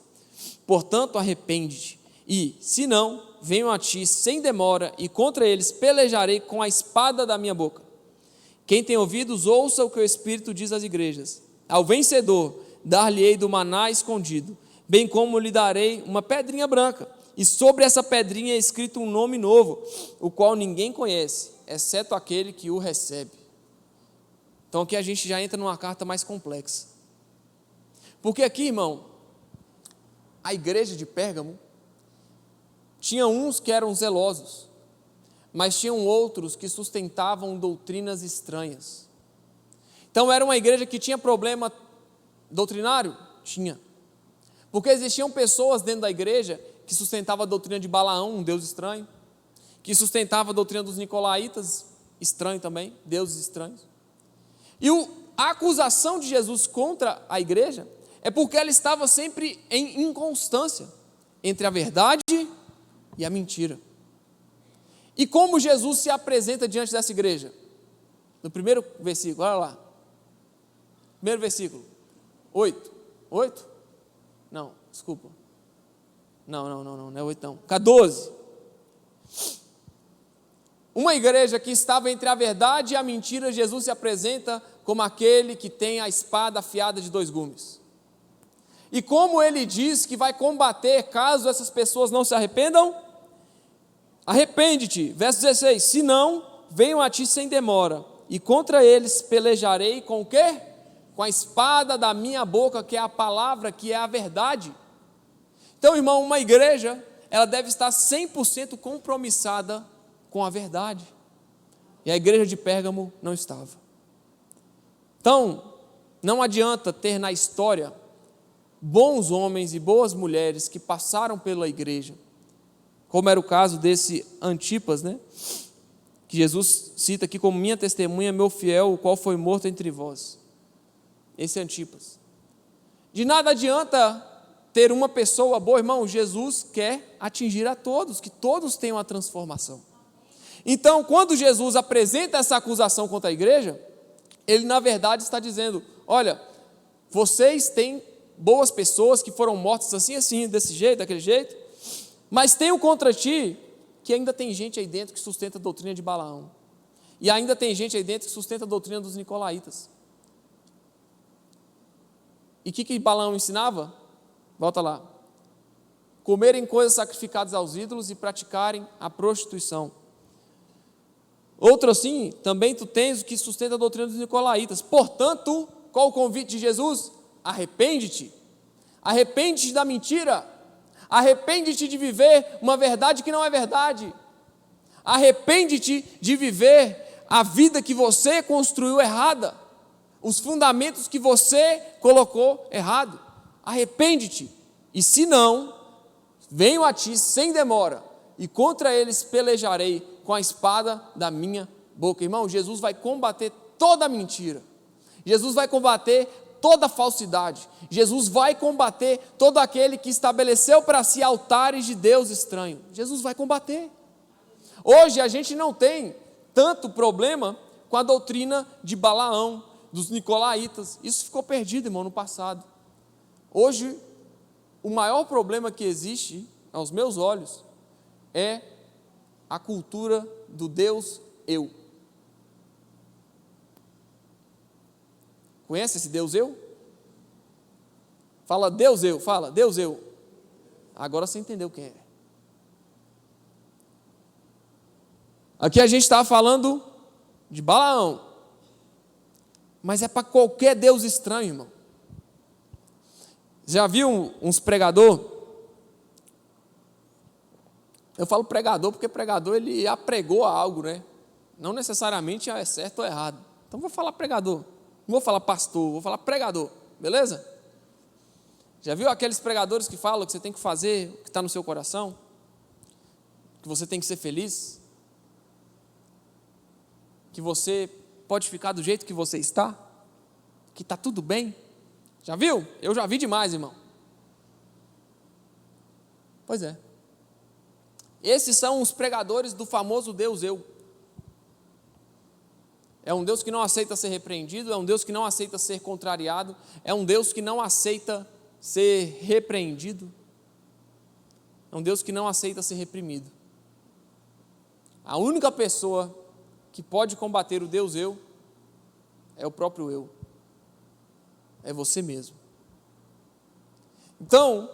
Portanto, arrepende-te, e, se não, venho a ti sem demora, e contra eles pelejarei com a espada da minha boca. Quem tem ouvidos, ouça o que o Espírito diz às igrejas. Ao vencedor, dar-lhe-ei do maná escondido, bem como lhe darei uma pedrinha branca, e sobre essa pedrinha é escrito um nome novo, o qual ninguém conhece, exceto aquele que o recebe. Então aqui a gente já entra numa carta mais complexa. Porque aqui, irmão, a igreja de Pérgamo tinha uns que eram zelosos, mas tinham outros que sustentavam doutrinas estranhas. Então era uma igreja que tinha problema doutrinário? Tinha. Porque existiam pessoas dentro da igreja que sustentavam a doutrina de Balaão, um deus estranho, que sustentava a doutrina dos nicolaítas, estranho também, deuses estranhos. E a acusação de Jesus contra a igreja é porque ela estava sempre em inconstância entre a verdade e a mentira. E como Jesus se apresenta diante dessa igreja? No primeiro versículo, olha lá. Primeiro versículo, 8. 8? Não, desculpa. Não é 8 não. 14. Uma igreja que estava entre a verdade e a mentira, Jesus se apresenta como aquele que tem a espada afiada de 2 gumes. E como ele diz que vai combater caso essas pessoas não se arrependam? Arrepende-te, verso 16, se não, venham a ti sem demora, e contra eles pelejarei com o quê? Com a espada da minha boca, que é a palavra, que é a verdade. Então, irmão, uma igreja, ela deve estar 100% compromissada com a verdade. E a igreja de Pérgamo não estava. Então, não adianta ter na história bons homens e boas mulheres que passaram pela igreja, como era o caso desse Antipas, né? Que Jesus cita aqui como minha testemunha, meu fiel, o qual foi morto entre vós. Esse Antipas. De nada adianta ter uma pessoa boa, irmão, Jesus quer atingir a todos, que todos tenham a transformação. Então, quando Jesus apresenta essa acusação contra a igreja, ele na verdade está dizendo, olha, vocês têm boas pessoas que foram mortas assim, desse jeito, daquele jeito, mas tenho contra ti que ainda tem gente aí dentro que sustenta a doutrina de Balaão, e ainda tem gente aí dentro que sustenta a doutrina dos nicolaítas. E o que Balaão ensinava? Volta lá. Comerem coisas sacrificadas aos ídolos e praticarem a prostituição. Outro assim, também tu tens o que sustenta a doutrina dos nicolaítas. Portanto, qual o convite de Jesus? Arrepende-te. Arrepende-te da mentira. Arrepende-te de viver uma verdade que não é verdade. Arrepende-te de viver a vida que você construiu errada. Os fundamentos que você colocou errado. Arrepende-te. E se não, venho a ti sem demora, e contra eles pelejarei com a espada da minha boca. Irmão, Jesus vai combater toda a mentira. Jesus vai combater toda a falsidade. Jesus vai combater todo aquele que estabeleceu para si altares de Deus estranho. Jesus vai combater. Hoje a gente não tem tanto problema com a doutrina de Balaão, dos nicolaítas. Isso ficou perdido, irmão, no passado. Hoje, o maior problema que existe, aos meus olhos, é a cultura do Deus eu. Conhece esse Deus eu? Fala Deus eu, fala Deus eu. Agora você entendeu quem é. Aqui a gente está falando de Balaão, mas é para qualquer Deus estranho, irmão. Já viu uns pregador? Eu falo pregador porque pregador ele apregou a algo, né? Não necessariamente é certo ou errado. Então vou falar pregador. Não vou falar pastor, vou falar pregador, beleza? Já viu aqueles pregadores que falam que você tem que fazer o que está no seu coração? Que você tem que ser feliz? Que você pode ficar do jeito que você está? Que está tudo bem? Já viu? Eu já vi demais, irmão. Pois é. Esses são os pregadores do famoso Deus eu. É um Deus que não aceita ser repreendido, é um Deus que não aceita ser contrariado, é um Deus que não aceita ser repreendido, é um Deus que não aceita ser reprimido. A única pessoa que pode combater o Deus eu é o próprio eu, é você mesmo. Então,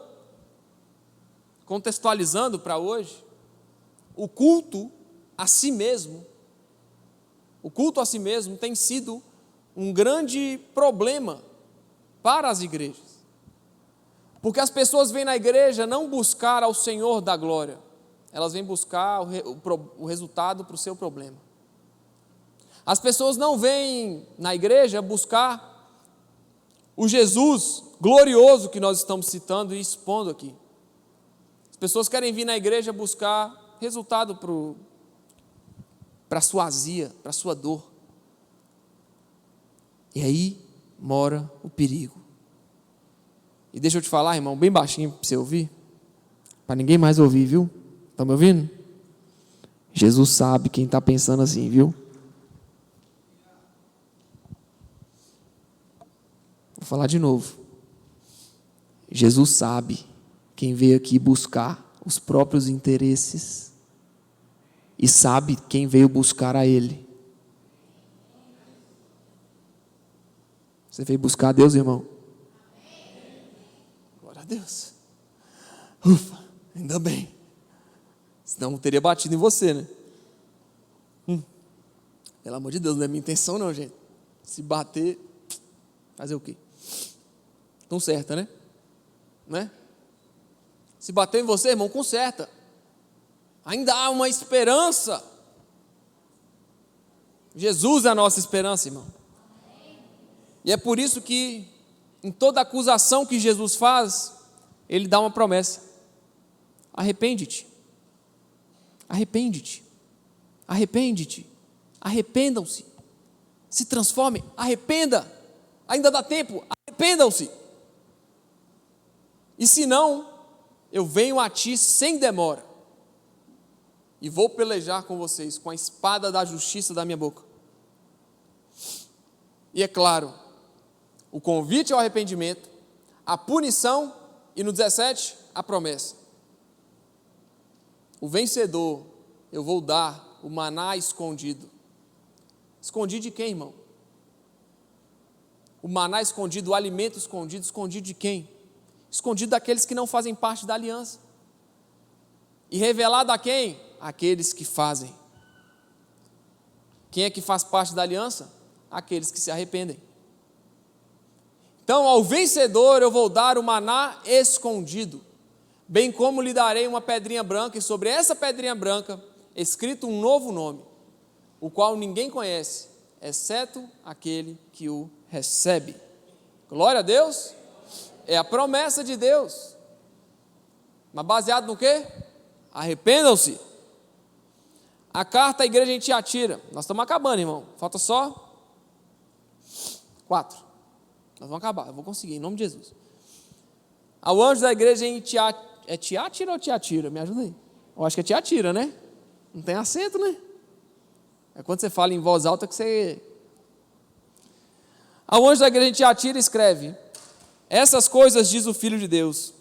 contextualizando para hoje, o culto a si mesmo tem sido um grande problema para as igrejas. Porque as pessoas vêm na igreja não buscar ao Senhor da glória, elas vêm buscar o resultado para o seu problema. As pessoas não vêm na igreja buscar o Jesus glorioso que nós estamos citando e expondo aqui. As pessoas querem vir na igreja buscar resultado para a sua azia, para a sua dor. E aí mora o perigo. E deixa eu te falar, irmão, bem baixinho para você ouvir, para ninguém mais ouvir, viu? Estão me ouvindo? Jesus sabe quem está pensando assim, viu? Vou falar de novo. Jesus sabe quem veio aqui buscar os próprios interesses e sabe quem veio buscar a Ele. Você veio buscar a Deus, irmão? Glória a Deus. Ufa, ainda bem. Senão teria batido em você, né? Pelo amor de Deus, não é minha intenção não, gente. Se bater, fazer o quê? Conserta, né? Se bater em você, irmão, conserta. Ainda há uma esperança. Jesus é a nossa esperança, irmão. E é por isso que, em toda acusação que Jesus faz, Ele dá uma promessa: arrepende-te, arrepende-te, arrepende-te, arrependam-se, se transformem, arrependa, ainda dá tempo, arrependam-se. E se não, eu venho a ti sem demora, e vou pelejar com vocês com a espada da justiça da minha boca. E é claro, o convite ao arrependimento, a punição e no 17, a promessa. O vencedor, eu vou dar o maná escondido. Escondido de quem, irmão? O maná escondido, o alimento escondido, escondido de quem? Escondido daqueles que não fazem parte da aliança. E revelado a quem? Aqueles que fazem. Quem é que faz parte da aliança? Aqueles que se arrependem. Então, ao vencedor eu vou dar o maná escondido, bem como lhe darei uma pedrinha branca, e sobre essa pedrinha branca, escrito um novo nome, o qual ninguém conhece, exceto aquele que o recebe. Glória a Deus. É a promessa de Deus. Mas baseado no quê? Arrependam-se. A carta à igreja em Tiatira. Nós estamos acabando, irmão. Falta só 4. Nós vamos acabar. Eu vou conseguir, em nome de Jesus. Ao anjo da igreja em Tiatira. É Tiatira ou Tiatira? Me ajuda aí. Eu acho que é Tiatira, né? Não tem acento, né? É quando você fala em voz alta que você... Ao anjo da igreja em Tiatira escreve: essas coisas diz o Filho de Deus,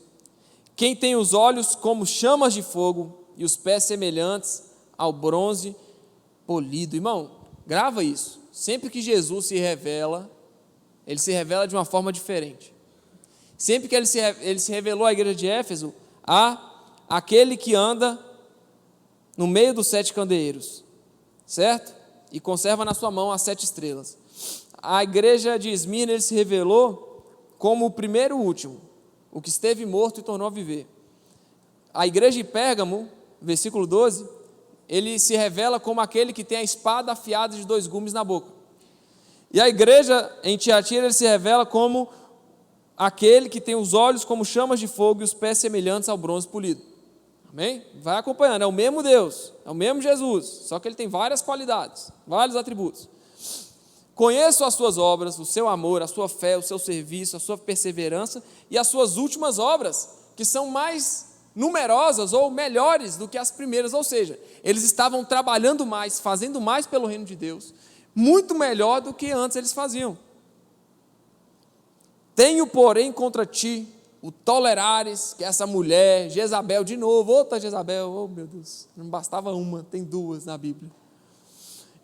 quem tem os olhos como chamas de fogo e os pés semelhantes ao bronze polido. Irmão, grava isso. Sempre que Jesus se revela, Ele se revela de uma forma diferente. Sempre que Ele se revelou à igreja de Éfeso, há aquele que anda no meio dos 7 candeeiros, certo? E conserva na sua mão as 7 estrelas. A igreja de Esmirna, Ele se revelou como o primeiro e o último, o que esteve morto e tornou a viver. A igreja de Pérgamo, versículo 12, ele se revela como aquele que tem a espada afiada de 2 gumes na boca. E a igreja em Tiatira, ele se revela como aquele que tem os olhos como chamas de fogo e os pés semelhantes ao bronze polido. Amém? Vai acompanhando, é o mesmo Deus, é o mesmo Jesus, só que ele tem várias qualidades, vários atributos. Conheço as suas obras, o seu amor, a sua fé, o seu serviço, a sua perseverança e as suas últimas obras, que são mais numerosas ou melhores do que as primeiras, ou seja, eles estavam trabalhando mais, fazendo mais pelo reino de Deus, muito melhor do que antes eles faziam. Tenho, porém, contra ti o tolerares, que essa mulher, Jezabel, de novo, outra Jezabel, oh meu Deus, não bastava uma, tem duas na Bíblia.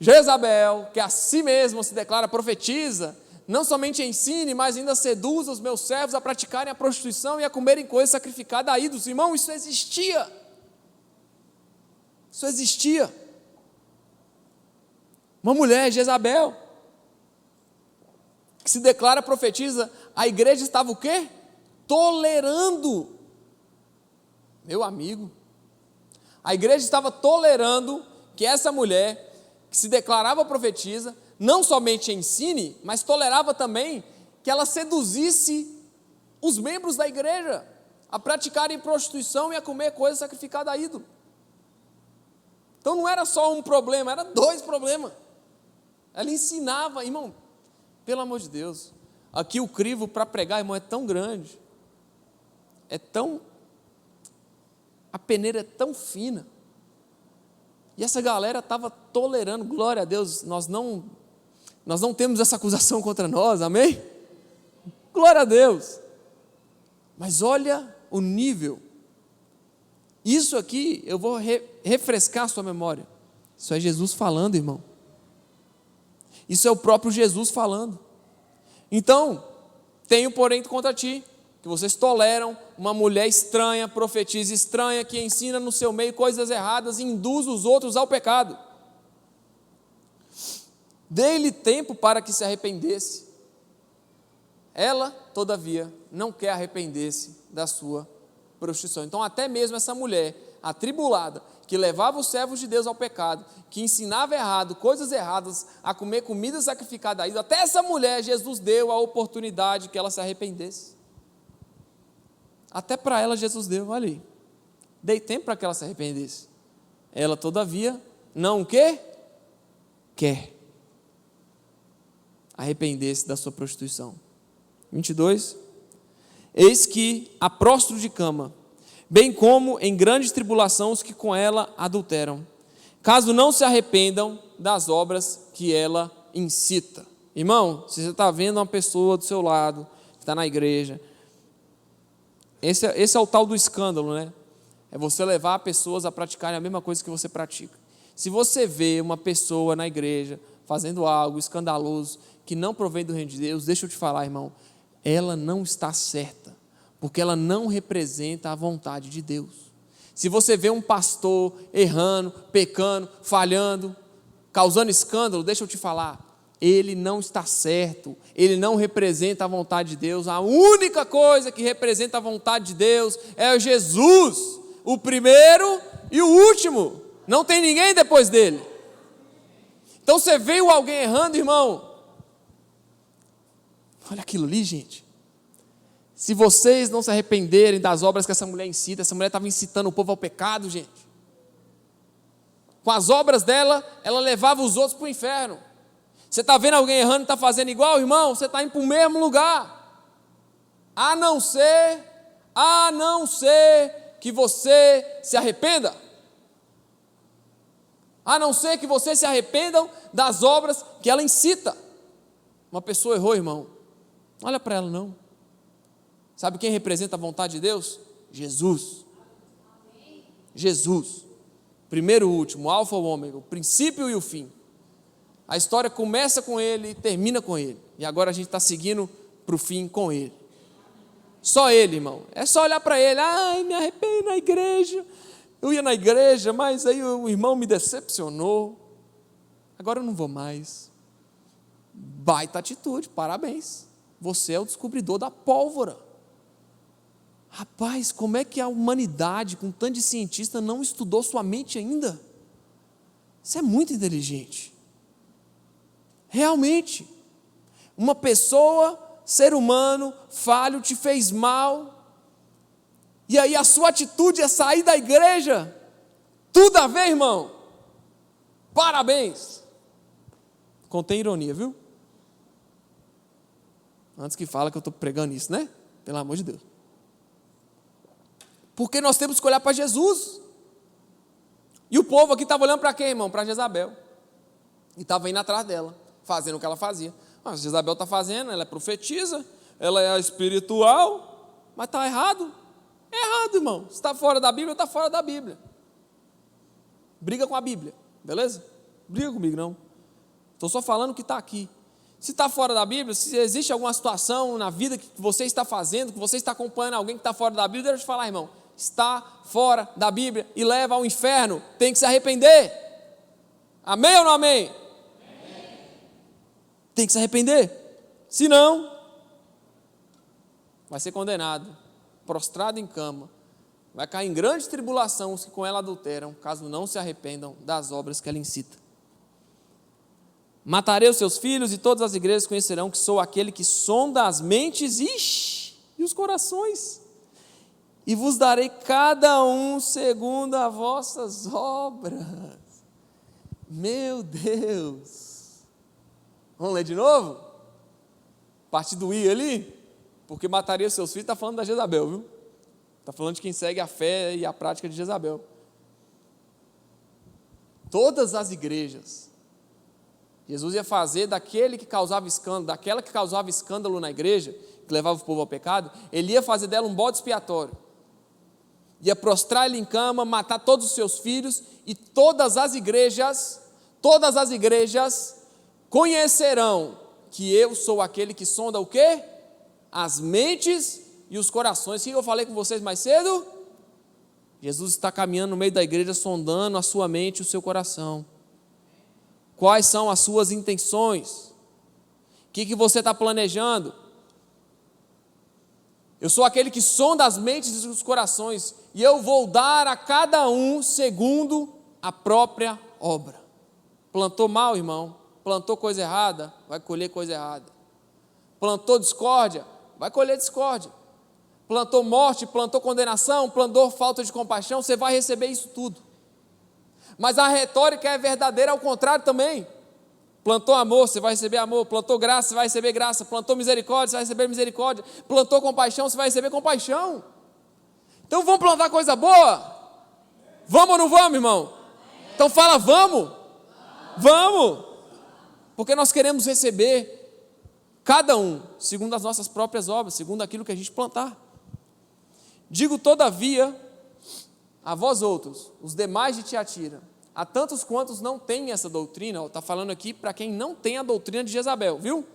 Jezabel, que a si mesma se declara profetiza, não somente ensine, mas ainda seduza os meus servos a praticarem a prostituição e a comerem coisas sacrificadas a ídolos. Irmão, isso existia. Isso existia. Uma mulher, Jezabel, que se declara profetiza, a igreja estava o quê? Tolerando. Meu amigo, a igreja estava tolerando que essa mulher, que se declarava profetisa, não somente ensine, mas tolerava também que ela seduzisse os membros da igreja a praticarem prostituição e a comer coisas sacrificadas a ídolo. Então não era só um problema, era dois problemas. Ela ensinava, irmão, pelo amor de Deus, aqui o crivo para pregar, irmão, é tão grande, a peneira é tão fina, e essa galera estava tolerando, glória a Deus, nós não temos essa acusação contra nós, amém? Glória a Deus, mas olha o nível, isso aqui, eu vou refrescar a sua memória, isso é Jesus falando, irmão, isso é o próprio Jesus falando. Então, tenho porém contra ti, que vocês toleram uma mulher estranha, profetisa estranha, que ensina no seu meio coisas erradas e induz os outros ao pecado. Dei-lhe tempo para que se arrependesse. Ela, todavia, não quer arrepender-se da sua prostituição. Então, até mesmo essa mulher atribulada, que levava os servos de Deus ao pecado, que ensinava errado, coisas erradas, a comer comida sacrificada a ídolo, até essa mulher, Jesus deu a oportunidade que ela se arrependesse. Até para ela Jesus deu, olha aí. Dei tempo para que ela se arrependesse. Ela, todavia, não quer arrepender-se da sua prostituição. 22. Eis que a próstro de cama, bem como em grande tribulação os que com ela adulteram, caso não se arrependam das obras que ela incita. Irmão, se você está vendo uma pessoa do seu lado, que está na igreja, esse é o tal do escândalo, né? É você levar pessoas a praticarem a mesma coisa que você pratica. Se você vê uma pessoa na igreja fazendo algo escandaloso, que não provém do reino de Deus, deixa eu te falar, irmão, ela não está certa, porque ela não representa a vontade de Deus. Se você vê um pastor errando, pecando, falhando, causando escândalo, deixa eu te falar, ele não está certo, ele não representa a vontade de Deus. A única coisa que representa a vontade de Deus é Jesus, o primeiro e o último, não tem ninguém depois dele. Então você veio alguém errando, irmão, olha aquilo ali, gente. Se vocês não se arrependerem das obras que essa mulher incita, essa mulher estava incitando o povo ao pecado, gente. Com as obras dela, ela levava os outros para o inferno. Você está vendo alguém errando e está fazendo igual, irmão? Você está indo para o mesmo lugar. A não ser que você se arrependa. A não ser que vocês se arrependam das obras que ela incita. Uma pessoa errou, irmão. Não olha para ela, não. Sabe quem representa a vontade de Deus? Jesus. Jesus. Primeiro e último, o alfa e o ômega, o princípio e o fim. A história começa com ele e termina com ele. E agora a gente está seguindo para o fim com ele. Só ele, irmão. É só olhar para ele. Ai, me arrependo na igreja. Eu ia na igreja, mas aí o irmão me decepcionou. Agora eu não vou mais. Baita atitude, parabéns. Você é o descobridor da pólvora. Rapaz, como é que a humanidade, com tanto de cientista, não estudou sua mente ainda? Você é muito inteligente. Realmente. Uma pessoa ser humano, falho, te fez mal, e aí a sua atitude é sair da igreja. Tudo a ver, irmão. Parabéns. Contém ironia, viu? Antes que fala que eu estou pregando isso, né? Pelo amor de Deus. Porque nós temos que olhar para Jesus. E o povo aqui estava olhando para quem, irmão? Para Jezabel. E estava indo atrás dela, fazendo o que ela fazia. Mas Jezabel está fazendo, ela é profetisa, ela é espiritual, mas está errado. É errado, irmão. Se está fora da Bíblia, está fora da Bíblia. Briga com a Bíblia, beleza? Briga comigo, não. Estou só falando o que está aqui. Se está fora da Bíblia, se existe alguma situação na vida que você está fazendo, que você está acompanhando alguém que está fora da Bíblia, deixa eu te falar, irmão. Está fora da Bíblia e leva ao inferno, tem que se arrepender. Amém ou não amém? Amém. Tem que se arrepender. Se não, vai ser condenado, prostrado em cama, vai cair em grande tribulação os que com ela adulteram, caso não se arrependam das obras que ela incita. Matarei os seus filhos e todas as igrejas conhecerão que sou aquele que sonda as mentes e os corações, e vos darei cada um segundo as vossas obras. Meu Deus. Vamos ler de novo? Parte do I ali, porque mataria os seus filhos, está falando da Jezabel, viu? Está falando de quem segue a fé e a prática de Jezabel. Todas as igrejas, Jesus ia fazer daquele que causava escândalo, daquela que causava escândalo na igreja, que levava o povo ao pecado, ele ia fazer dela um bode expiatório. Ia prostrar ele em cama, matar todos os seus filhos, e todas as igrejas conhecerão que eu sou aquele que sonda o quê? As mentes e os corações. O que eu falei com vocês mais cedo? Jesus está caminhando no meio da igreja, sondando a sua mente e o seu coração. Quais são as suas intenções? O que você está planejando? Eu sou aquele que sonda as mentes e os corações, e eu vou dar a cada um segundo a própria obra. Plantou mal, irmão? Plantou coisa errada? Vai colher coisa errada. Plantou discórdia? Vai colher discórdia. Plantou morte, plantou condenação, plantou falta de compaixão, você vai receber isso tudo. Mas a retórica é verdadeira ao contrário também. Plantou amor, você vai receber amor. Plantou graça, você vai receber graça. Plantou misericórdia, você vai receber misericórdia. Plantou compaixão, você vai receber compaixão. Então vamos plantar coisa boa? Vamos ou não vamos, irmão? Então fala, vamos. Vamos. Porque nós queremos receber cada um, segundo as nossas próprias obras, segundo aquilo que a gente plantar. Digo, todavia, a vós outros, os demais de Tiatira, a tantos quantos não têm essa doutrina, está falando aqui para quem não tem a doutrina de Jezabel, viu?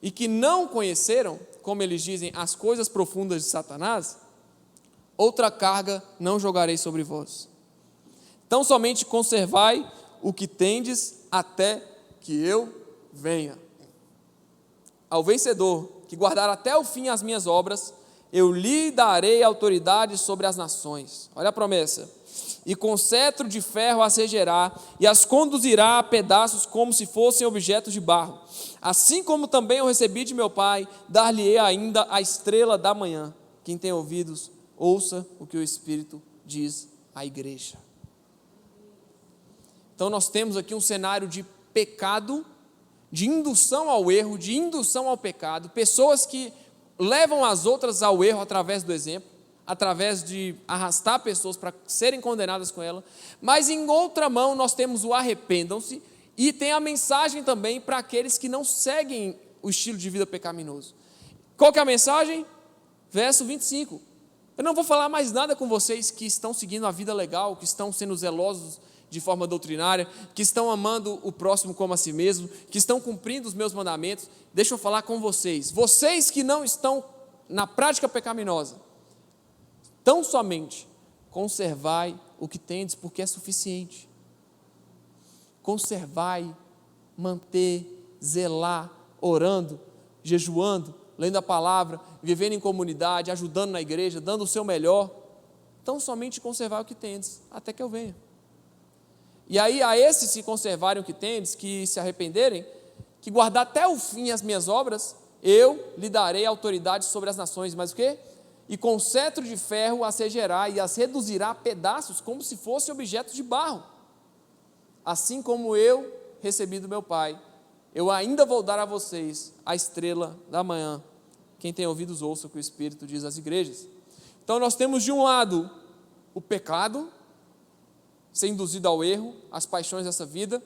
E que não conheceram, como eles dizem, as coisas profundas de Satanás, outra carga não jogarei sobre vós. Então somente conservai o que tendes até que eu venha. Ao vencedor, que guardar até o fim as minhas obras, eu lhe darei autoridade sobre as nações. Olha a promessa. E com cetro de ferro as regerá, e as conduzirá a pedaços como se fossem objetos de barro. Assim como também eu recebi de meu Pai, dar-lhe-ei ainda a estrela da manhã. Quem tem ouvidos, ouça o que o Espírito diz à igreja. Então nós temos aqui um cenário de pecado, de indução ao erro, de indução ao pecado, pessoas que levam as outras ao erro através do exemplo, através de arrastar pessoas para serem condenadas com ela, mas em outra mão nós temos o arrependam-se, e tem a mensagem também para aqueles que não seguem o estilo de vida pecaminoso. Qual que é a mensagem? Verso 25, eu não vou falar mais nada com vocês que estão seguindo a vida legal, que estão sendo zelosos de forma doutrinária, que estão amando o próximo como a si mesmo, que estão cumprindo os meus mandamentos. Deixa eu falar com vocês, vocês que não estão na prática pecaminosa, tão somente conservai o que tendes, porque é suficiente. Conservai, manter, zelar, orando, jejuando, lendo a palavra, vivendo em comunidade, ajudando na igreja, dando o seu melhor, tão somente conservai o que tendes, até que eu venha. E aí a esses se conservarem o que tendes, que se arrependerem, que guardar até o fim as minhas obras, eu lhe darei autoridade sobre as nações, mas o quê? E com cetro de ferro as regerá e as reduzirá a pedaços como se fossem objetos de barro. Assim como eu recebi do meu Pai, eu ainda vou dar a vocês a estrela da manhã. Quem tem ouvidos ouça o que o Espírito diz às igrejas. Então nós temos de um lado o pecado, ser induzido ao erro, as paixões dessa vida,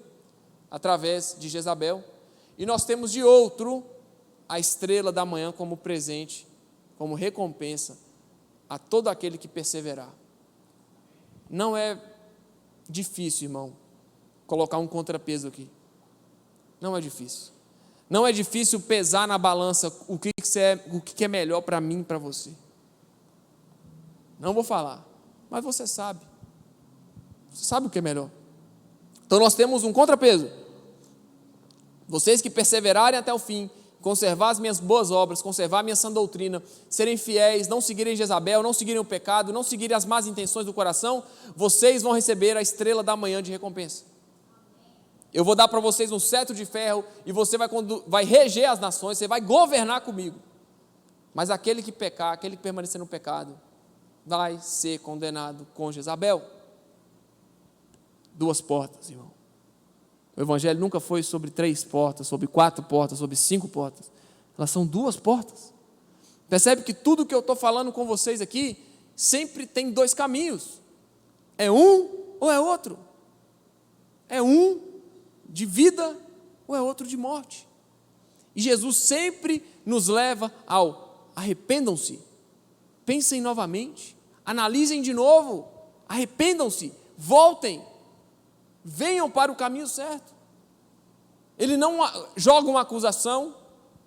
através de Jezabel. E nós temos de outro a estrela da manhã como presente, como recompensa a todo aquele que perseverar. Não é difícil, irmão, colocar um contrapeso aqui. Não é difícil. Não é difícil pesar na balança o que é melhor para mim e para você. Não vou falar, mas você sabe. Você sabe o que é melhor. Então nós temos um contrapeso. Vocês que perseverarem até o fim, conservar as minhas boas obras, conservar a minha sã doutrina, serem fiéis, não seguirem Jezabel, não seguirem o pecado, não seguirem as más intenções do coração, vocês vão receber a estrela da manhã de recompensa. Eu vou dar para vocês um cetro de ferro e você vai reger as nações, você vai governar comigo. Mas aquele que pecar, aquele que permanecer no pecado, vai ser condenado com Jezabel. 2 portas, irmão. O Evangelho nunca foi sobre 3 portas, sobre 4 portas, sobre 5 portas. Elas são 2 portas. Percebe que tudo que eu estou falando com vocês aqui, sempre tem 2 caminhos. É um ou é outro. É um de vida ou é outro de morte. E Jesus sempre nos leva ao arrependam-se, pensem novamente, analisem de novo, arrependam-se, voltem, venham para o caminho certo. Ele não joga uma acusação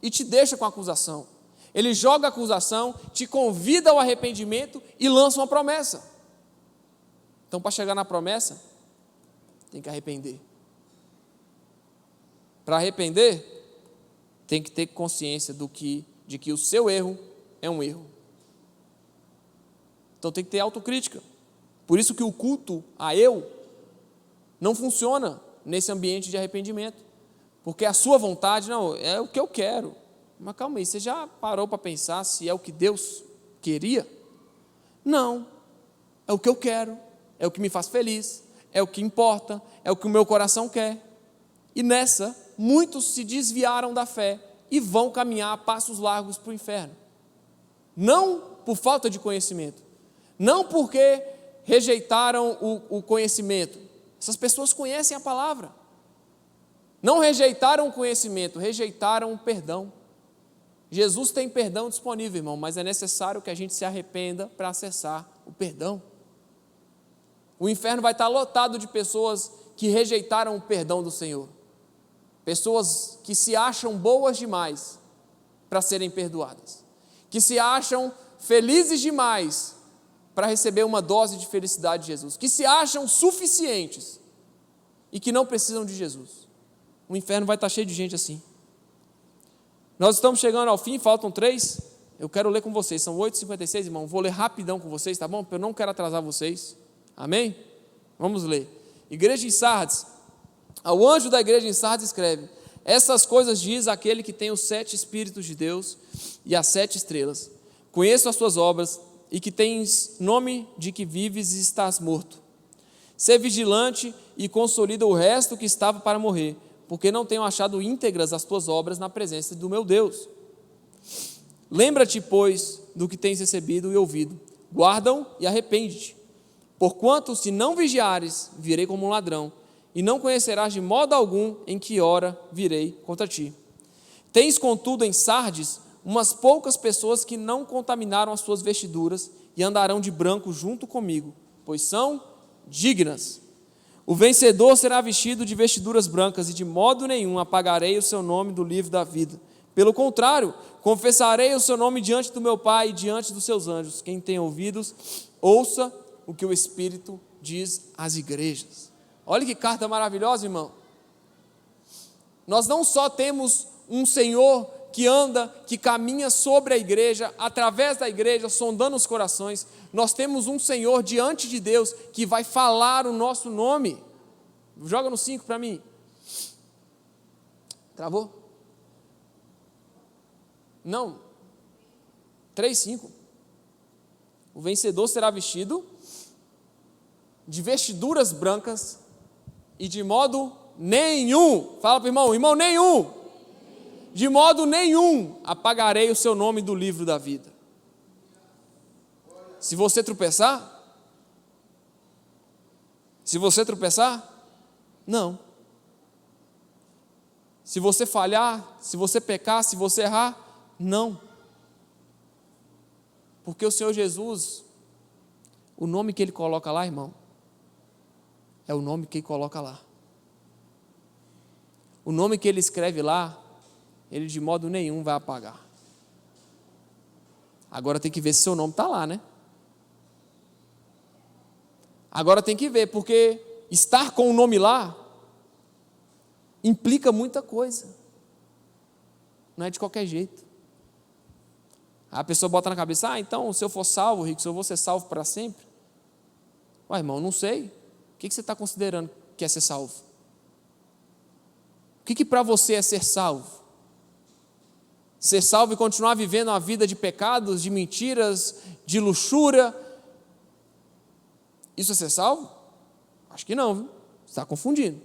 e te deixa com a acusação. Ele joga a acusação, te convida ao arrependimento e lança uma promessa. Então, para chegar na promessa, tem que arrepender. Para arrepender, tem que ter consciência de que o seu erro é um erro. Então tem que ter autocrítica. Por isso que o culto a eu não funciona nesse ambiente de arrependimento. Porque a sua vontade, não, é o que eu quero. Mas calma aí, você já parou para pensar se é o que Deus queria? Não, é o que eu quero, é o que me faz feliz, é o que importa, é o que o meu coração quer. E nessa, muitos se desviaram da fé e vão caminhar a passos largos para o inferno. Não por falta de conhecimento, não porque rejeitaram o conhecimento. Essas pessoas conhecem a palavra. Não rejeitaram o conhecimento, rejeitaram o perdão. Jesus tem perdão disponível, irmão, mas é necessário que a gente se arrependa para acessar o perdão. O inferno vai estar lotado de pessoas que rejeitaram o perdão do Senhor. Pessoas que se acham boas demais para serem perdoadas. Que se acham felizes demais para receber uma dose de felicidade de Jesus. Que se acham suficientes e que não precisam de Jesus. O inferno vai estar cheio de gente assim. Nós estamos chegando ao fim, faltam 3. Eu quero ler com vocês, são 8h56, irmão. Vou ler rapidão com vocês, tá bom? Porque eu não quero atrasar vocês. Amém? Vamos ler. Igreja em Sardes. Ao anjo da igreja em Sardes escreve: essas coisas diz aquele que tem os 7 Espíritos de Deus e as 7 estrelas. Conheço as tuas obras e que tens nome de que vives e estás morto. Sê vigilante e consolida o resto que estava para morrer, porque não tenho achado íntegras as tuas obras na presença do meu Deus. Lembra-te, pois, do que tens recebido e ouvido. Guarda-o e arrepende-te. Porquanto, se não vigiares, virei como um ladrão, e não conhecerás de modo algum em que hora virei contra ti. Tens, contudo, em Sardes, umas poucas pessoas que não contaminaram as suas vestiduras e andarão de branco junto comigo, pois são dignas. O vencedor será vestido de vestiduras brancas, e de modo nenhum apagarei o seu nome do livro da vida. Pelo contrário, confessarei o seu nome diante do meu Pai e diante dos seus anjos. Quem tem ouvidos, ouça o que o Espírito diz às igrejas. Olha que carta maravilhosa, irmão. Nós não só temos um Senhor que anda, que caminha sobre a igreja, através da igreja, sondando os corações. Nós temos um Senhor diante de Deus que vai falar o nosso nome. Joga no 5 para mim. Travou? Não. 3:5. O vencedor será vestido de vestiduras brancas e de modo nenhum, fala para o irmão, irmão, nenhum, de modo nenhum apagarei o seu nome do livro da vida. Se você tropeçar, não. Se você falhar, se você pecar, se você errar, não. Porque o Senhor Jesus, o nome que Ele coloca lá, irmão, é o nome que Ele coloca lá. O nome que Ele escreve lá, Ele de modo nenhum vai apagar. Agora tem que ver se seu nome está lá, né? Agora tem que ver, porque estar com o nome lá implica muita coisa. Não é de qualquer jeito. A pessoa bota na cabeça, então se eu for salvo, Rico, se eu vou ser salvo para sempre. Ué, irmão, não sei. O que você está considerando que é ser salvo? O que para você é ser salvo? Ser salvo e continuar vivendo uma vida de pecados, de mentiras, de luxúria. Isso é ser salvo? Acho que não, viu? Você está confundindo.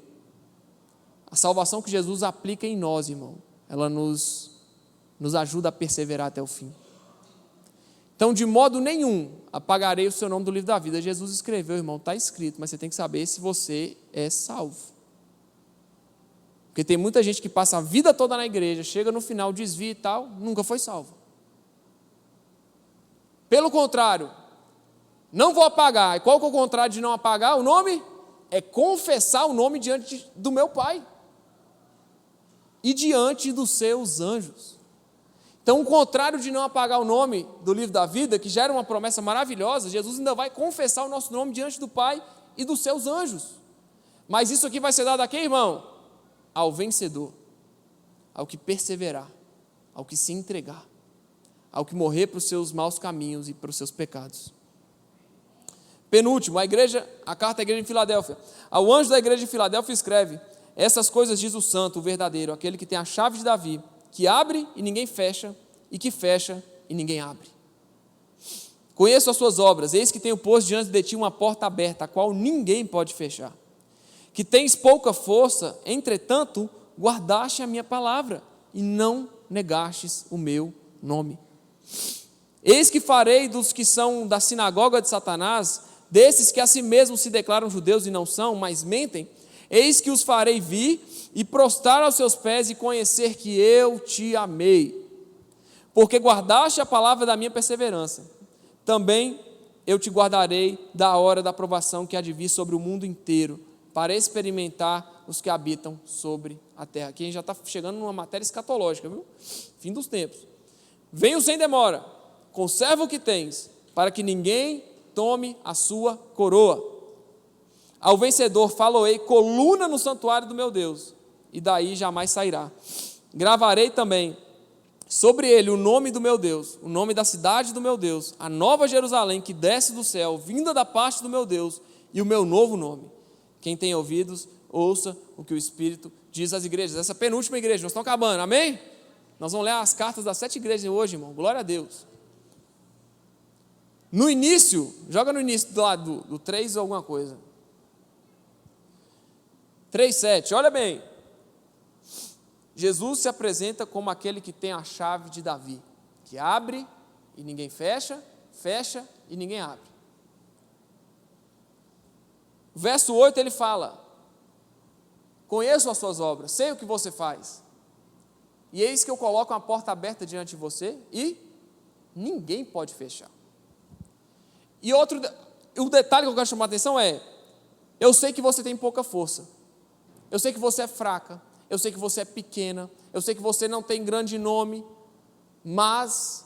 A salvação que Jesus aplica em nós, irmão, ela nos ajuda a perseverar até o fim. Então, de modo nenhum, apagarei o seu nome do livro da vida. Jesus escreveu, irmão, está escrito, mas você tem que saber se você é salvo. Porque tem muita gente que passa a vida toda na igreja, chega no final, desvia e tal, nunca foi salvo. Pelo contrário, não vou apagar. E qual que é o contrário de não apagar o nome? É confessar o nome diante do meu Pai e diante dos seus anjos. Então, o contrário de não apagar o nome do livro da vida, que já era uma promessa maravilhosa, Jesus ainda vai confessar o nosso nome diante do Pai e dos seus anjos. Mas isso aqui vai ser dado a quem, irmão? Ao vencedor, ao que perseverar, ao que se entregar, ao que morrer para os seus maus caminhos e para os seus pecados. Penúltimo, a carta à igreja de Filadélfia. Ao anjo da igreja de Filadélfia escreve: essas coisas diz o santo, o verdadeiro, aquele que tem a chave de Davi, que abre e ninguém fecha, e que fecha e ninguém abre. Conheço as suas obras, eis que tenho posto diante de ti uma porta aberta, a qual ninguém pode fechar. Que tens pouca força, entretanto, guardaste a minha palavra, e não negastes o meu nome. Eis que farei dos que são da sinagoga de Satanás, desses que a si mesmos se declaram judeus e não são, mas mentem, eis que os farei vir e prostrar aos seus pés e conhecer que eu te amei. Porque guardaste a palavra da minha perseverança, também eu te guardarei da hora da provação que há de vir sobre o mundo inteiro, para experimentar os que habitam sobre a terra. Aqui a gente já está chegando numa matéria escatológica, viu? Fim dos tempos. Venho sem demora, conserva o que tens, para que ninguém tome a sua coroa. Ao vencedor faloei coluna no santuário do meu Deus, e daí jamais sairá. Gravarei também sobre ele o nome do meu Deus, o nome da cidade do meu Deus, a nova Jerusalém que desce do céu, vinda da parte do meu Deus, e o meu novo nome. Quem tem ouvidos, ouça o que o Espírito diz às igrejas. Essa penúltima igreja, nós estamos acabando, amém? Nós vamos ler as cartas das 7 igrejas hoje, irmão, glória a Deus. No início, joga no início do lado do 3 ou alguma coisa. 3:7, olha bem. Jesus se apresenta como aquele que tem a chave de Davi, que abre e ninguém fecha, fecha e ninguém abre. Verso 8 ele fala: conheço as suas obras, sei o que você faz, e eis que eu coloco uma porta aberta diante de você e ninguém pode fechar. E o detalhe que eu quero chamar a atenção é: eu sei que você tem pouca força, eu sei que você é fraca, eu sei que você é pequena, eu sei que você não tem grande nome, mas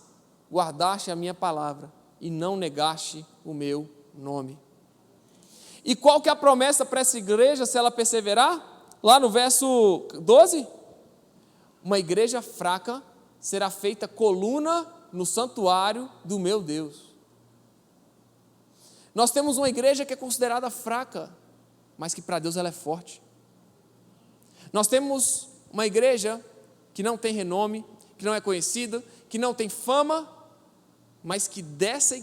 guardaste a minha palavra e não negaste o meu nome. E qual que é a promessa para essa igreja se ela perseverar? Lá no verso 12, uma igreja fraca será feita coluna no santuário do meu Deus. Nós temos uma igreja que é considerada fraca, mas que para Deus ela é forte. Nós temos uma igreja que não tem renome, que não é conhecida, que não tem fama, mas que essa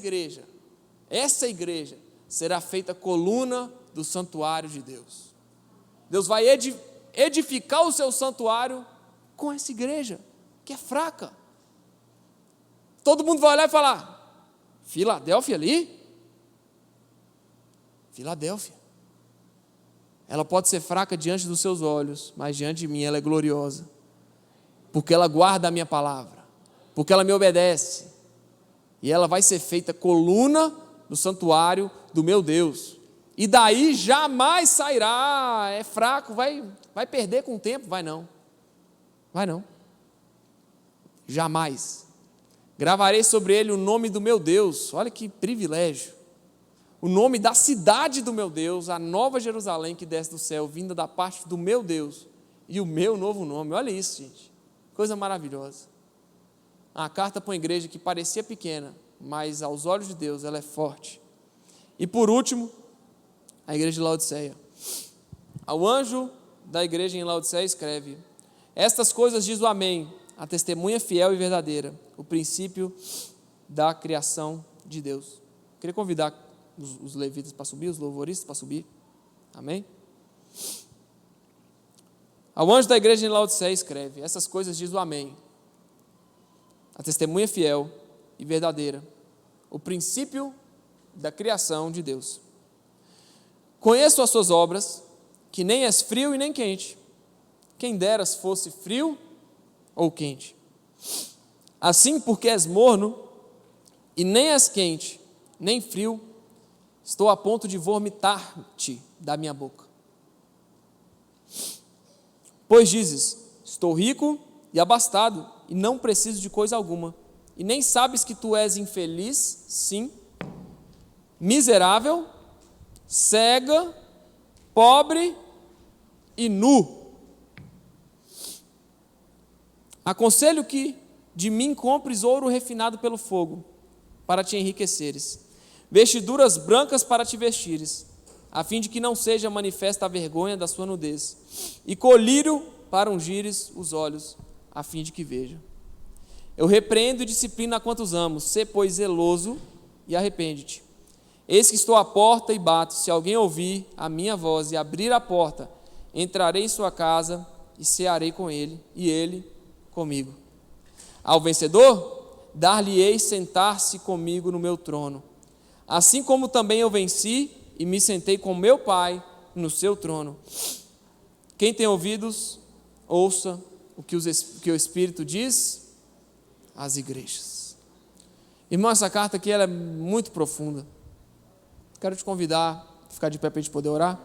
igreja será feita coluna do santuário de Deus. Deus vai edificar o seu santuário com essa igreja, que é fraca. Todo mundo vai olhar e falar: Filadélfia ali? Filadélfia. Ela pode ser fraca diante dos seus olhos, mas diante de mim ela é gloriosa, porque ela guarda a minha palavra, porque ela me obedece, e ela vai ser feita coluna do santuário do meu Deus, e daí jamais sairá. É fraco, vai perder com o tempo? Vai não, jamais. Gravarei sobre ele o nome do meu Deus. Olha que privilégio. O nome da cidade do meu Deus, a nova Jerusalém que desce do céu, vinda da parte do meu Deus, e o meu novo nome. Olha isso, gente, coisa maravilhosa. A carta para uma igreja que parecia pequena, mas aos olhos de Deus ela é forte. E por último, a igreja de Laodiceia. Ao anjo da igreja em Laodiceia escreve: estas coisas diz o Amém, a testemunha fiel e verdadeira, o princípio da criação de Deus. Queria convidar os levitas para subir, os louvoristas para subir. Amém? Ao anjo da igreja em Laodiceia escreve: essas coisas diz o Amém, a testemunha fiel e verdadeira, o princípio da criação de Deus. Conheço as suas obras, que nem és frio e nem quente. Quem deras fosse frio ou quente. Assim, porque és morno e nem és quente, nem frio, estou a ponto de vomitar-te da minha boca. Pois dizes: estou rico e abastado, e não preciso de coisa alguma, e nem sabes que tu és infeliz, sim, miserável, cega, pobre e nu. Aconselho que de mim compres ouro refinado pelo fogo, para te enriqueceres, vestiduras brancas para te vestires, a fim de que não seja manifesta a vergonha da sua nudez, e colírio para ungires os olhos, a fim de que veja. Eu repreendo e disciplino a quantos amo, sê, pois, zeloso e arrepende-te. Eis que estou à porta e bato. Se alguém ouvir a minha voz e abrir a porta, entrarei em sua casa e cearei com ele, e ele comigo. Ao vencedor, dar-lhe-ei sentar-se comigo no meu trono, assim como também eu venci e me sentei com meu Pai no seu trono. Quem tem ouvidos, ouça o que o Espírito diz às igrejas. Irmão, essa carta aqui ela é muito profunda. Quero te convidar a ficar de pé para a gente poder orar.